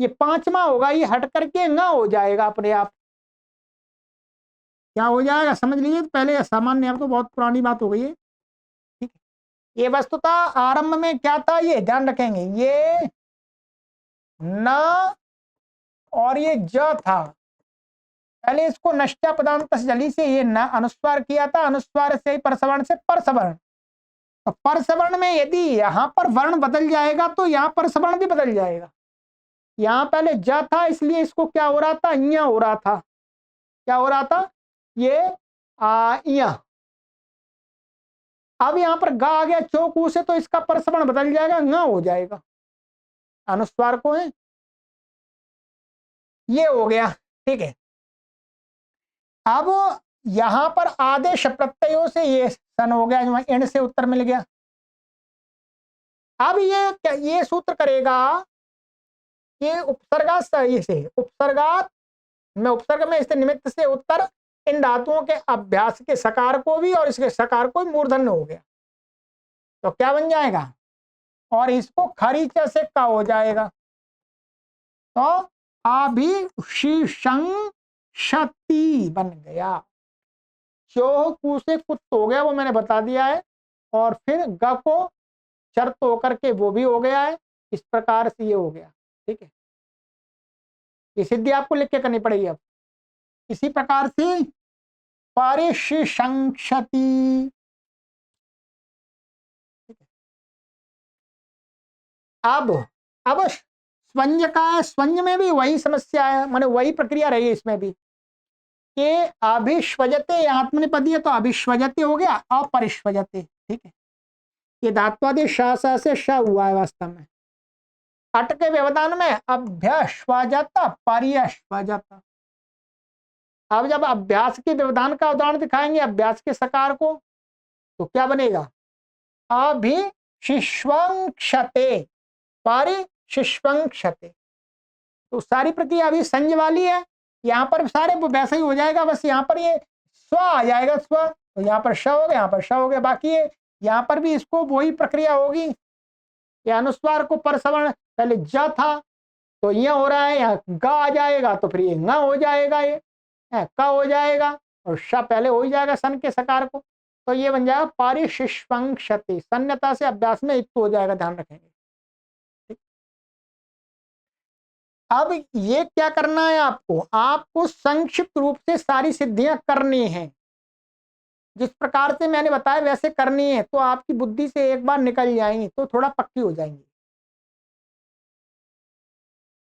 ये पांचवा होगा, ये हट करके न हो जाएगा अपने आप, क्या हो जाएगा समझ लीजिए। तो पहले सामान्य, अब तो बहुत पुरानी बात हो गई है, ठीक है। ये वस्तुतः आरंभ में क्या था, ये ध्यान रखेंगे, ये न और ये ज था, पहले इसको नष्टा पदांत जली से ये न अनुस्वार किया था, अनुस्वार से परसवर्ण से परसवर्ण, तो परसवर्ण में यदि यहां पर वर्ण बदल जाएगा तो यहां परसवर्ण भी बदल जाएगा। यहां पहले ज था इसलिए इसको क्या हो रहा था, इया हो रहा था, क्या हो रहा था, ये इया। अब यहां पर गा आ गया चौकू से, तो इसका परसवर्ण बदल जाएगा, न हो जाएगा, अनुस्वार को है, ये हो गया, ठीक है। अब यहां पर आदेश प्रत्ययों से ये सन हो गया, जो एंड से उत्तर मिल गया। अब ये सूत्र करेगा, ये उपसर्गात से, उपसर्गात में, उपसर्ग में इससे निमित्त से उत्तर, इन धातुओं के अभ्यास के सकार को भी और इसके सकार को मूर्धन्य हो गया, तो क्या बन जाएगा, और इसको खरीच से का हो जाएगा, तो अभिषंक्षति बन गया। चोहकू से कुत्त हो गया, वो मैंने बता दिया है, और फिर ग को चर्त होकर के वो भी हो गया है, इस प्रकार से ये हो गया, ठीक है। ये सिद्धि आपको लिख के करनी पड़ेगी। अब इसी प्रकार से परिशिशंक्षति, अब स्वंज का है, स्वंज में भी वही समस्या है, माने वही प्रक्रिया रही है इसमें भी, कि अभिश्वजते आत्मनिपदी है तो अभिश्वजते हो गया, अपरिश्वजते, ठीक है। ये धात्वादेश शासा से श हुआ है वास्तव में, अट के व्यवधान में अभ्यश्वजता परियश्वजता। अब जब अभ्यास के व्यवधान का उदाहरण दिखाएंगे, अभ्यास के सकार को, तो क्या बनेगा, अभिशिश्वंक्षते, परिशिश्वंक्षते। तो सारी प्रक्रिया अभी संज वाली है, यहाँ पर सारे वैसा ही हो जाएगा, बस यहाँ पर ये स्व आ जाएगा, स्व, तो यहाँ पर श हो गया, यहाँ पर श हो गया। बाकी ये यहाँ पर भी इसको वही प्रक्रिया होगी। ये अनुस्वार को परसवर्ण पहले ज था तो ये हो रहा है, यहाँ ग आ जाएगा तो फिर ये न हो जाएगा, ये क हो जाएगा और श पहले हो ही जाएगा सन के सकार को, तो ये बन जाएगा परिशिष्वंक्षति। सन्यता से अभ्यास में इत्तु हो जाएगा, ध्यान रखेंगे। अब ये क्या करना है आपको, आपको संक्षिप्त रूप से सारी सिद्धियां करनी है, जिस प्रकार से मैंने बताया वैसे करनी है, तो आपकी बुद्धि से एक बार निकल जाएंगी, तो थोड़ा पक्की हो जाएंगी।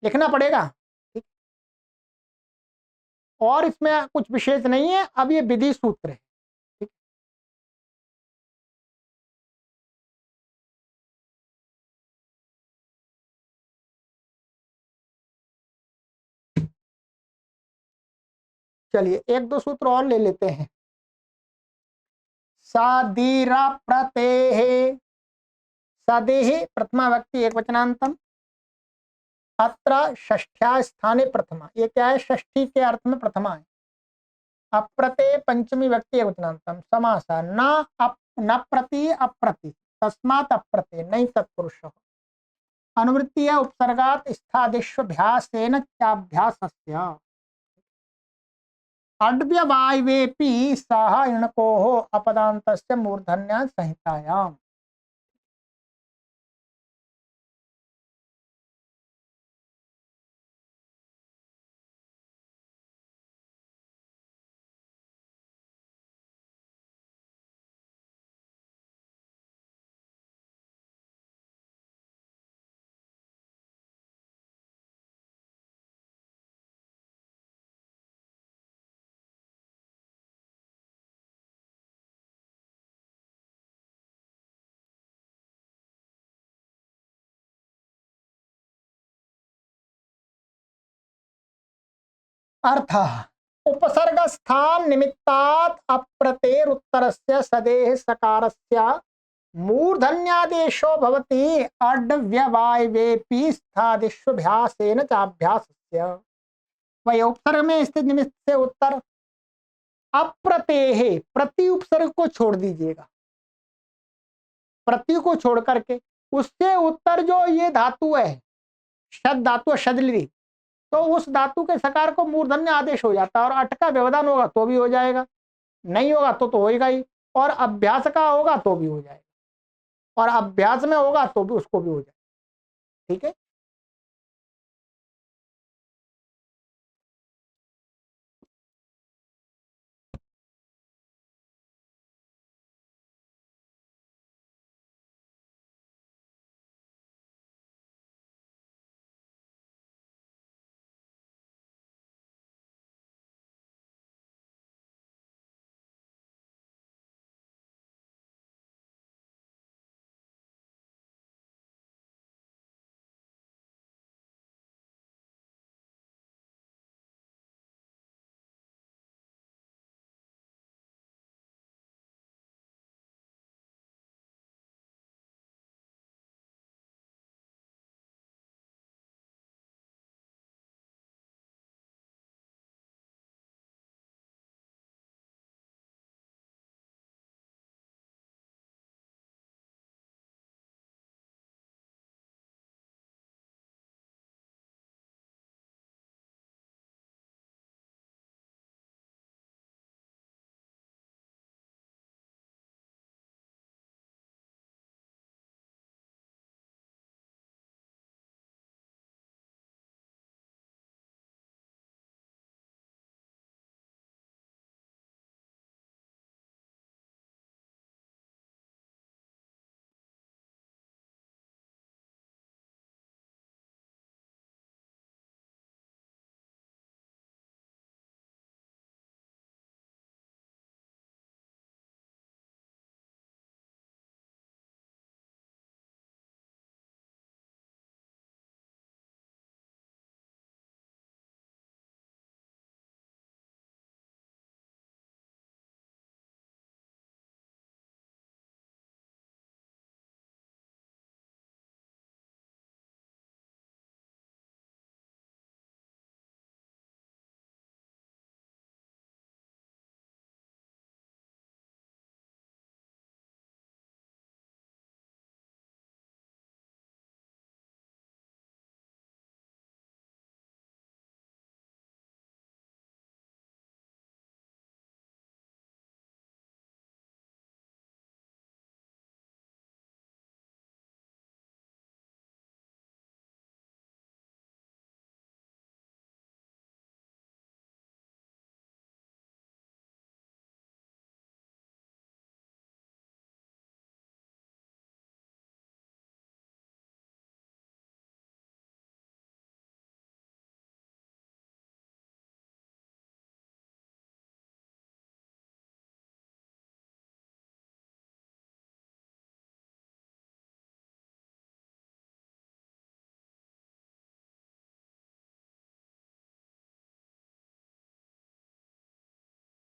लिखना पड़ेगा, ठीक। और इसमें कुछ विशेष नहीं है, अब ये विधि सूत्र है, ठीक। चलिए एक दो सूत्र और ले लेते हैं। सादीरा प्रतेः, सदेह प्रथमा व्यक्ति एक वचनांतम, अत्र षष्ठ्या स्थाने प्रथमा, ये क्या है, षष्ठी के अर्थ में प्रथमा है। अप्रते पंचमी व्यक्ति एक वचनांतम, समासा न प्रति अप्रति, तस्मात् अप्रते नहीं तत्पुरुष। अनुवृत्ति है उपसर्गात स्थादिष्वभ्यासेन चाभ्यासस्य। अड्व्यवायवेपि सह इणकोः अपदान्तस्य मूर्धन्या संहितायाम्। अर्थ उपसर्ग स्थान निमित्तात् अप्रतेर उत्तरस्य सदेह सकारस्य मूर्धन्यादेशो भवति अड्व्यवायवेपि स्थादिष्वभ्यासेन चाभ्यासस्य। वही उपसर्ग में स्थित निमित्त से उत्तर, अप्रतेह प्रति उपसर्ग को छोड़ दीजिएगा, प्रति को छोड़ करके उससे उत्तर जो ये धातु है, शद धातु शदलिरी, तो उस धातु के सकार को मूर्धन्य आदेश हो जाता है, और अट का व्यवधान होगा तो भी हो जाएगा, नहीं होगा तो होएगा ही, और अभ्यास का होगा तो भी हो जाएगा, और अभ्यास में होगा तो भी उसको भी हो जाएगा, ठीक है।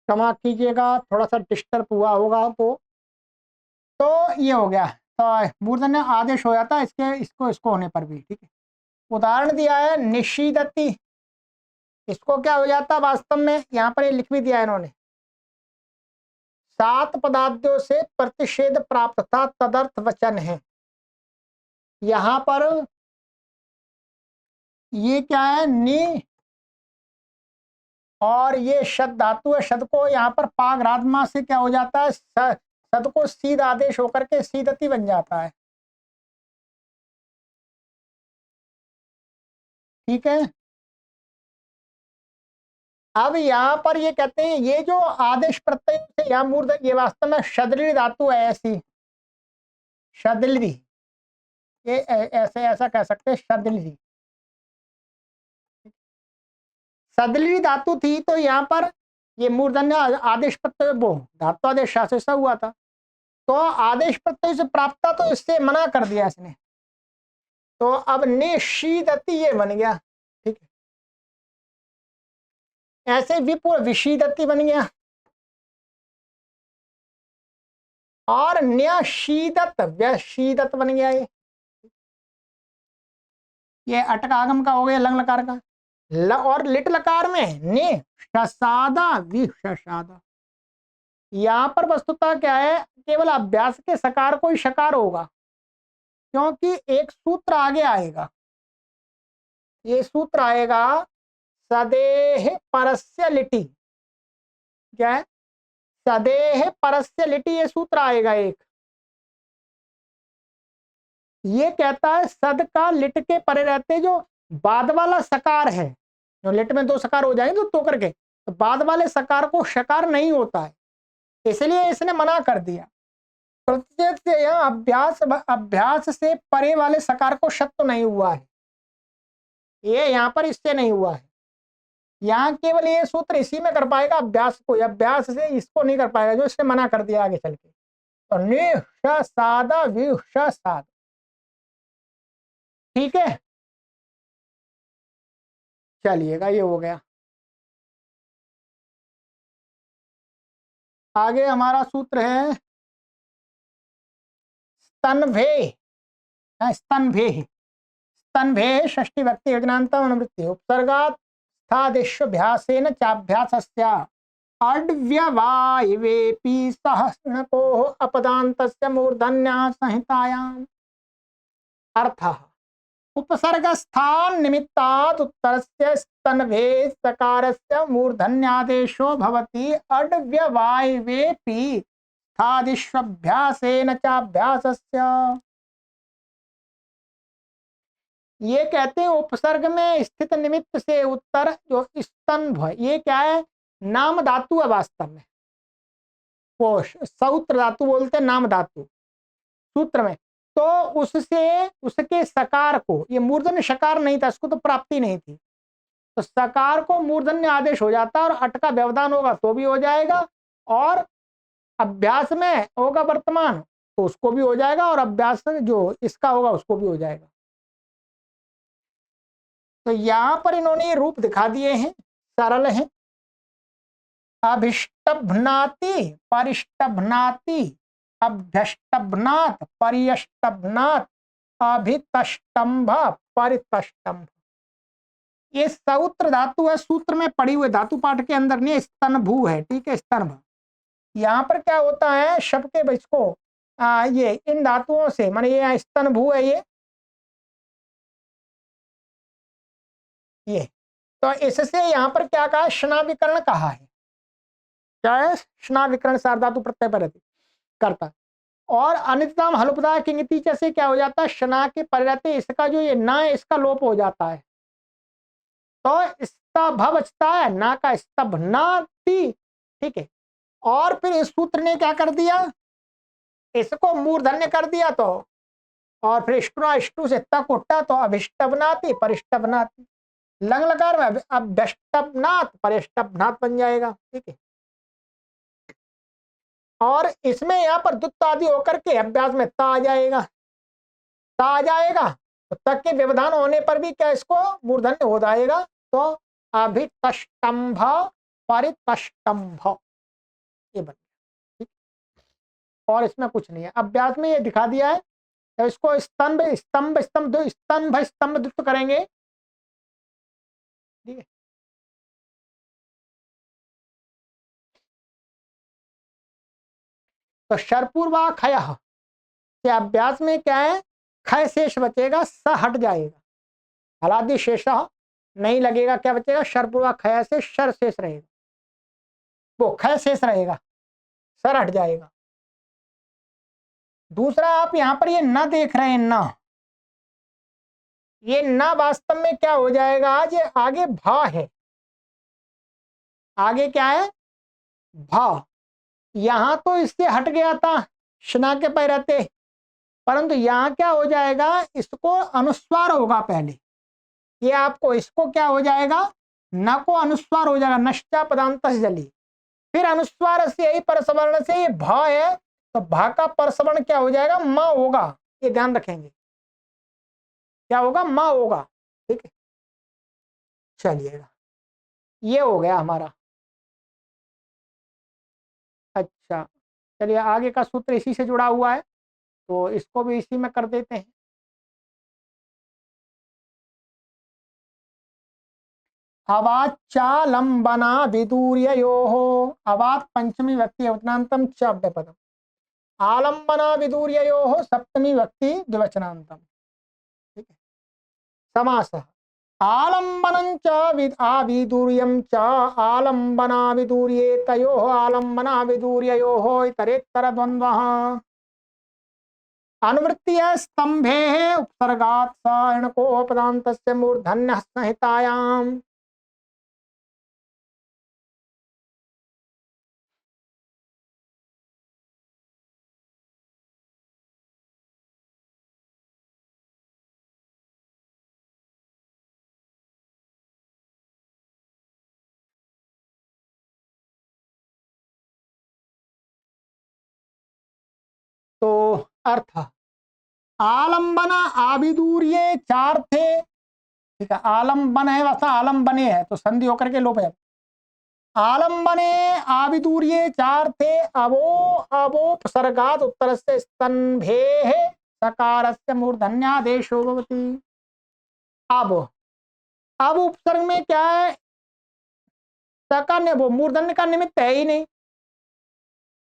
क्षमा कीजिएगा, थोड़ा सा डिस्टर्ब हुआ होगा तो ये हो गया। तो मूर्धन्य आदेश हो जाता है इसके इसको इसको होने पर भी, ठीक है। उदाहरण दिया है निषीदति, इसको क्या हो जाता है वास्तव में, यहाँ पर ये लिख भी दिया है इन्होंने, 7 पदार्थों से प्रतिषेध प्राप्त था तदर्थ वचन है। यहाँ पर ये क्या है, नि, और ये शद धातु है, शद को यहाँ पर पागरात्मा से क्या हो जाता है, शद को सीध आदेश होकर के सीदति बन जाता है, ठीक है। अब यहाँ पर ये कहते हैं ये जो आदेश प्रत्यय से यहाँ मूर्ध, ये वास्तव में शदली धातु है, ऐसी शदली, ये ऐसे ऐसा कह सकते हैं शदली, सदली धातु थी, तो यहाँ पर ये मूर्धन्य आदेश प्रत्यय वो धातु आदेश से हुआ था, तो आदेश प्रत्यय से प्राप्त था, तो इससे मना कर दिया इसने, तो अब निषीदति ये बन गया, ठीक है। ऐसे विपुल विषीदति बन गया, और न्यशीदत व्यशीदत बन गया, ये अटक आगम का हो गया लंग लकार का। और लिट लकार में ने शसादा विषसादा, यहां पर वस्तुतः क्या है, केवल अभ्यास के सकार को ही शकार होगा, क्योंकि एक सूत्र आगे आएगा, ये सूत्र आएगा सदेह परस्य लिटि, क्या है, सदेह परस्य लिटि, ये सूत्र आएगा एक, ये कहता है सद का लिट के परे रहते जो बाद वाला सकार है, जो लिट में 2 सकार हो जाएंगे तो करके, तो बाद वाले सकार को शकार नहीं होता है, इसलिए इसने मना कर दिया। प्रतिषेध से यहाँ अभ्यास से परे वाले सकार को शत तो नहीं हुआ है, ये यहाँ पर इससे नहीं हुआ है, यहाँ केवल ये सूत्र इसी में कर पाएगा अभ्यास को, अभ्यास से इसको नहीं कर पाएगा, जो इसने मना कर दिया आगे चल के। तो निषसादा विषसाद, ठीक है, चलिएगा, ये हो गया। आगे हमारा सूत्र है स्तनभे, स्तनभे, स्तनभे षष्ठी व्यक्ति योजनांतम अनुवृत्ति उपसर्गात् स्थादिष्वभ्यासेन चाभ्यासस्य अड्व्यवायवेपि सहस्रणकोः अपदान्तस्य मूर्धन्या संहितायाम्। अर्थः उपसर्गस्थान निमित्तात् उत्तरस्य स्तनभे सकारस्य मूर्धन्यादेशो भवति अड्व्यवायवेपि स्थादिष्वभ्यासेन चाभ्यासस्य। ये कहते हैं उपसर्ग में स्थित निमित्त से उत्तर जो स्तंभ, ये क्या है, नाम धातु है वास्तव में, वो सौत्र धातु बोलते हैं नाम धातु सूत्र में, तो उससे उसके सकार को, ये मूर्धन्य शकार नहीं था, इसको तो प्राप्ति नहीं थी, तो सकार को मूर्धन्य आदेश हो जाता है, और अट का व्यवधान होगा तो भी हो जाएगा, और अभ्यास में होगा वर्तमान तो उसको भी हो जाएगा, और अभ्यास जो इसका होगा उसको भी हो जाएगा। तो यहां पर इन्होंने ये रूप दिखा दिए हैं, सरल हैं, अभिष्टभनाति परिष्टभनाति अभ्यष्टभनात् पर्यष्टभनात् अभितष्टंभ परितष्टंभ, ये सौत्र धातु है, सूत्र में पड़ी हुए धातु पाठ के अंदर नहीं, स्तनभू है, ठीक है, स्तनभ। यहाँ पर क्या होता है, शब्द के इसको ये इन धातुओं से, माने ये स्तनभू है, ये तो इससे यहाँ पर क्या कहा, स्नाविकरण कहा है, क्या है, स्नाविकरण सार्धातु प्रत्यय पर करता, और अनितनाम हलुपदा किंगति से क्या हो जाता है, शना के पर रहते इसका जो ये ना है इसका लोप हो जाता है, तो स्तभ बचता है, ना का स्तभनाति, ठीक है। और फिर इस सूत्र ने क्या कर दिया, इसको मूर्धन्य कर दिया, तो और फिर इष्टु से तक उठा, तो अभिष्टभनाति परिष्टभनाति, लंग लकार में अभ्यष्टभनात् परिष्टभनात् बन जाएगा, ठीक है। और इसमें यहाँ पर दुत्त आदि होकर के अभ्यास में ता आ जाएगा, ता आ जाएगा, तो तक के व्यवधान होने पर भी क्या इसको मूर्धन्य हो जाएगा, तो अभितष्टंभ परितष्टंभ, ये बन गया, ठीक। और इसमें कुछ नहीं है। अभ्यास में ये दिखा दिया है, तो इसको स्तंभ स्तंभ स्तंभ स्तंभ स्तंभ द्वित्व करेंगे, ठीक है। तो शरपूर्वा खय के अभ्यास में क्या है, खय शेष बचेगा, स हट जाएगा, हलादि शेष नहीं लगेगा, क्या बचेगा, शरपूर्वा खय से शर शेष रहेगा, वो खय शेष रहेगा, सर हट जाएगा। दूसरा आप यहां पर ये न देख रहे हैं, न, ये न वास्तव में क्या हो जाएगा, आज ये आगे भा है, आगे क्या है, भा। यहां तो इससे हट गया था, शना के पै रहते, परंतु यहां क्या हो जाएगा, इसको अनुस्वार होगा पहले, ये आपको इसको क्या हो जाएगा, न को अनुस्वार हो जाएगा, नश्चा पदांत जली, फिर अनुस्वार से यही परसवर्ण से ये भा है, तो भा का परसवर्ण क्या हो जाएगा, म होगा, ये ध्यान रखेंगे, क्या होगा, म होगा, ठीक है। चलिएगा, ये हो गया हमारा। अच्छा, चलिए आगे का सूत्र इसी से जुड़ा हुआ है, तो इसको भी इसी में कर देते हैं। अवाच्चालंबना विदूर्ययोः, अवात पंचमी व्यक्ति अवचनांतम च अव्यपदम, आलंबना विदूर्ययोः सप्तमी व्यक्ति द्विवचनांतम, ठीक है। समासः आलंबनं च आविदूर्यं च आलंबना विदूर्ये तयोः आलंबना विदूर्ययोः इतरेत्तर द्वन्द्वः। अनुवृत्ति है स्तंभे उपसर्गात् सणको पदान्तस्य मूर्धन्यः संहितायाम्। तो अर्थ, आलंबन आविदूर्ये चार थे, ठीक है, आलंबन है वैसा आलंबने है, तो संधि होकर के लोप है, आलंबने आविदूर्ये चार थे, अवोपसर्गात् उत्तर से स्तंभे सकारस्य मूर्धन्यादेशो भवति। अब उपसर्ग में क्या है, सकार वो मूर्धन्य का निमित्त है ही नहीं,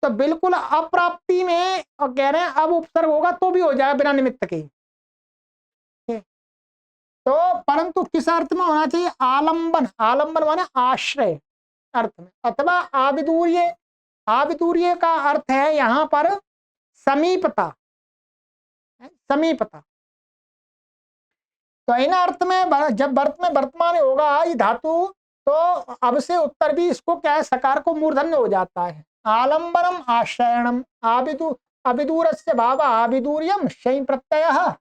तो बिल्कुल अप्राप्ति में और कह रहे हैं अब उपसर्ग होगा तो भी हो जाएगा बिना निमित्त के, तो परंतु किस अर्थ में होना चाहिए, आलंबन, आलंबन माने आश्रय अर्थ में, अथवा आविदूर्य, आविदूर्य का अर्थ है यहां पर समीपता, समीपता। तो इन अर्थ में जब वर्त में वर्तमान होगा ये धातु, तो अब से उत्तर भी इसको क्या है, सकार को मूर्धन्य हो जाता है। आलंबनम आश्रयणम अविदूरस्य भाव आविदूर्यम शयी प्रत्यय,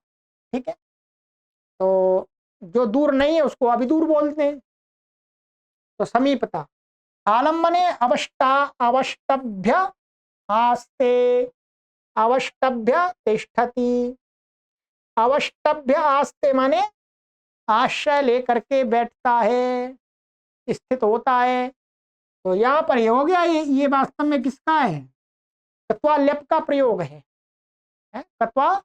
ठीक है। तो जो दूर नहीं है उसको अविदूर बोलते हैं, तो समीपता। आलंबने अवष्टभ्य आस्ते, अवष्टभ्य तिष्ठति, अवष्टभ्य आस्ते माने आश्रय लेकर के बैठता है, स्थित होता है। तो यहाँ पर ये हो गया, ये वास्तव में किसका है, कत्वा लेप का प्रयोग है, कत्वा,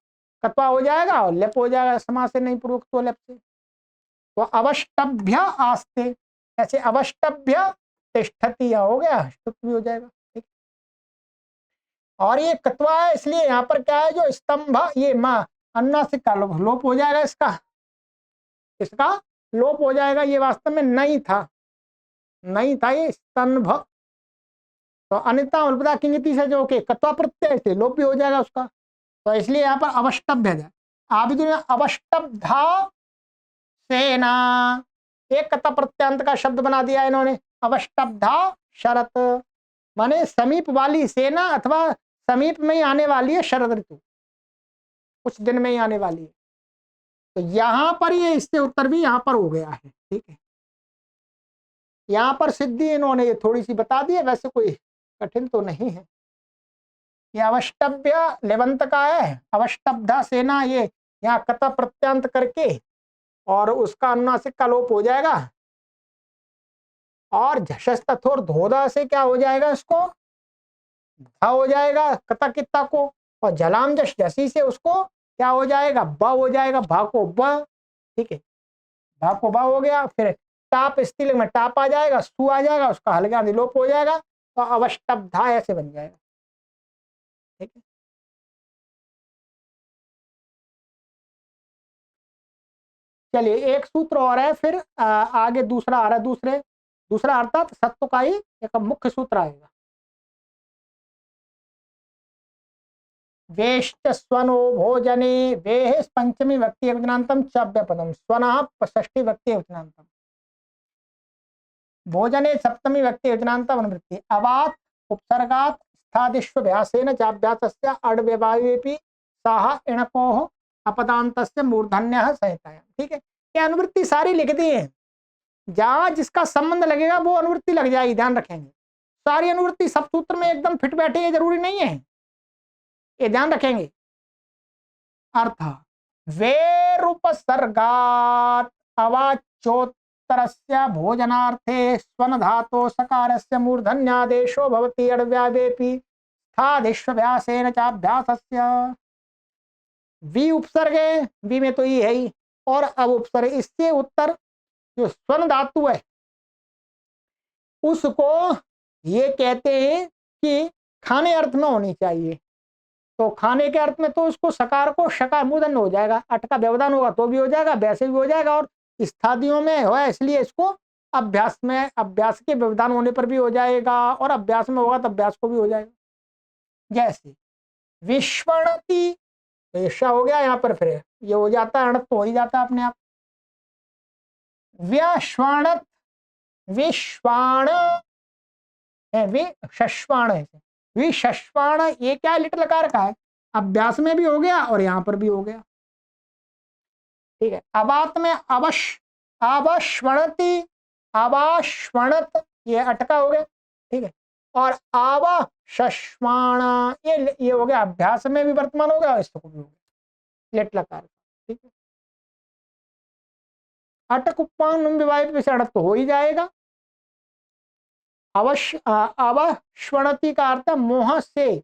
कत्वा हो जाएगा और लेप हो जाएगा, समास से नहीं पूर्वक तो लेप से। तो अवष्टभ्य आस्ते, ऐसे अवष्टभ्य तिष्ठति हो गया, भी हो जाएगा, ठीक। और ये कत्वा है, इसलिए यहाँ पर क्या है, जो स्तंभ, ये माँ अनुनासिक का लोप हो जाएगा, इसका इसका लोप हो जाएगा, ये वास्तव में नहीं था, नहीं था ये स्तंभ। तो अन्यथा उल्पदा किंगति से जो के कत्वा प्रत्यय से लोप भी हो जाएगा उसका, तो इसलिए यहाँ पर अवष्टभ्य है। आविदुर अवष्टभा सेना, एक कत्वा प्रत्यांत का शब्द बना दिया इन्होंने, अवष्टभा शरत माने समीप वाली सेना, अथवा समीप में ही आने वाली है शरद ऋतु, कुछ दिन में ही आने वाली है। तो यहां पर ये इससे उत्तर भी यहां पर हो गया है, ठीक है। यहां पर सिद्धि इन्होंने ये थोड़ी सी बता दी है, वैसे कोई कठिन तो नहीं है। ये अवष्टभ्य लेवंत का है, अवष्टभा सेना, ये यहाँ कत प्रत्यांत करके और उसका अनुनासिक का लोप हो जाएगा, और झषस तथोर धोधा से क्या हो जाएगा इसको, धा हो जाएगा कता कित्ता को, और जलाम जश जसी से उसको क्या हो जाएगा, ब हो जाएगा, भा को ब, ठीक है, भा को बा हो गया। फिर टाप स्त्रीलिंग में टाप आ जाएगा, सु आ जाएगा, उसका हल्का निलोप हो जाएगा, तो अवष्टब्धा ऐसे बन जाएगा, ठीक है। चलिए एक सूत्र और है, फिर आगे दूसरा आ रहा है, दूसरा अर्थात सत्व का ही एक मुख्य सूत्र आएगा। वेश्च स्वनो भोजने, वेह पंचमी व्यक्ति एकवचनांतम चव्य पदम, स्वनः षष्ठी व्यक्ति एकवचनांतम, भोजने सप्तमी व्यक्ति एकवचनांतम अनुवृत्ति, अवात उपसर्गात स्थादिष्वभ्यासेन चाभ्यासस्य अड्व्यवायेपि साह इणकोः अपदान्तस्य मूर्धन्यः संहितायां, ठीक है। ये अनुवृत्ति सारी लिख दी है, जहां जिसका संबंध लगेगा वो अनुवृत्ति लग जाएगी, ध्यान रखेंगे। सारी अनुवृत्ति सब सूत्र में एकदम फिट बैठे ये जरूरी नहीं है, ये ध्यान रखेंगे। अर्थ वेरुपसर्गात् अवाच्योत्तरस्य भोजनार्थे स्वन धातो सकारस्य मूर्धन्यादेशो भवति अड्व्यावेपि स्थादिष्वभ्यासेन चाभ्यासस्य। वी उपसर्ग है, वी में तो ये है ही, और अब उपसर्ग, इससे उत्तर जो स्वन धातु है उसको ये कहते हैं कि खाने अर्थ में होनी चाहिए, तो खाने के अर्थ में तो उसको सकार को शकार मूर्धन्य हो जाएगा, अट का व्यवधान होगा तो भी हो जाएगा, वैसे भी हो जाएगा, और स्थादियों में हो इसलिए इसको अभ्यास में, अभ्यास के व्यवधान होने पर भी हो जाएगा, और अभ्यास में होगा तो अभ्यास को भी हो जाएगा। जैसे विश्वणति, ऐसा हो गया, यहाँ पर फिर ये हो जाता है अणत तो हो ही जाता है अपने आप। व्यश्वाणत, विश्वाण है, विशश्वाण है, विशश्वाण, ये क्या लिट लकार का है, अभ्यास में भी हो गया और यहां पर भी हो गया, ठीक है। अबात में अवश्वणति, अवाश्वणत, ये अटका हो गया, ठीक है। और अवशश्वाण, ये हो गया, अभ्यास में भी वर्तमान हो गया, इसको भी हो गया लिट लकार, ठीक है। अटक उपमान विवाहित विषय तो हो ही जाएगा। अवश्वणति का अर्थ मोह से,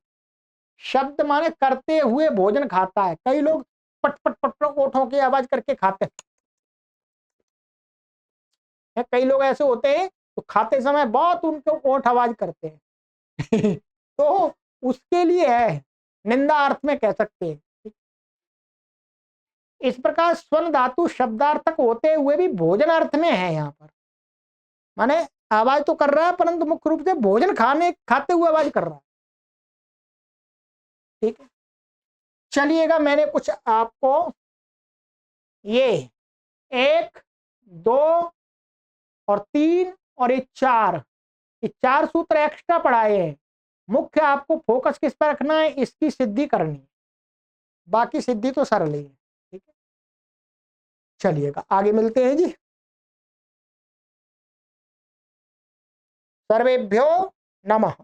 शब्द माने करते हुए भोजन खाता है, कई लोग पट पट पट पट ओठों की आवाज करके खाते हैं, कई लोग ऐसे होते हैं तो खाते समय बहुत उनके ओठ आवाज करते हैं तो उसके लिए है, निंदा अर्थ में कह सकते हैं। इस प्रकार स्वन धातु शब्दार्थक होते हुए भी भोजन अर्थ में है, यहाँ पर माने आवाज तो कर रहा है परंतु मुख्य रूप से भोजन खाते हुए आवाज कर रहा है, ठीक है। चलिएगा मैंने कुछ आपको ये 1, 2 और 3 और ये 4 सूत्र एक्स्ट्रा पढ़ाए हैं। मुख्य आपको फोकस किस पर रखना है, इसकी सिद्धि करनी है, बाकी सिद्धि तो सरल ही है, ठीक है। चलिएगा आगे मिलते हैं जी। सर्वेभ्यो नमः।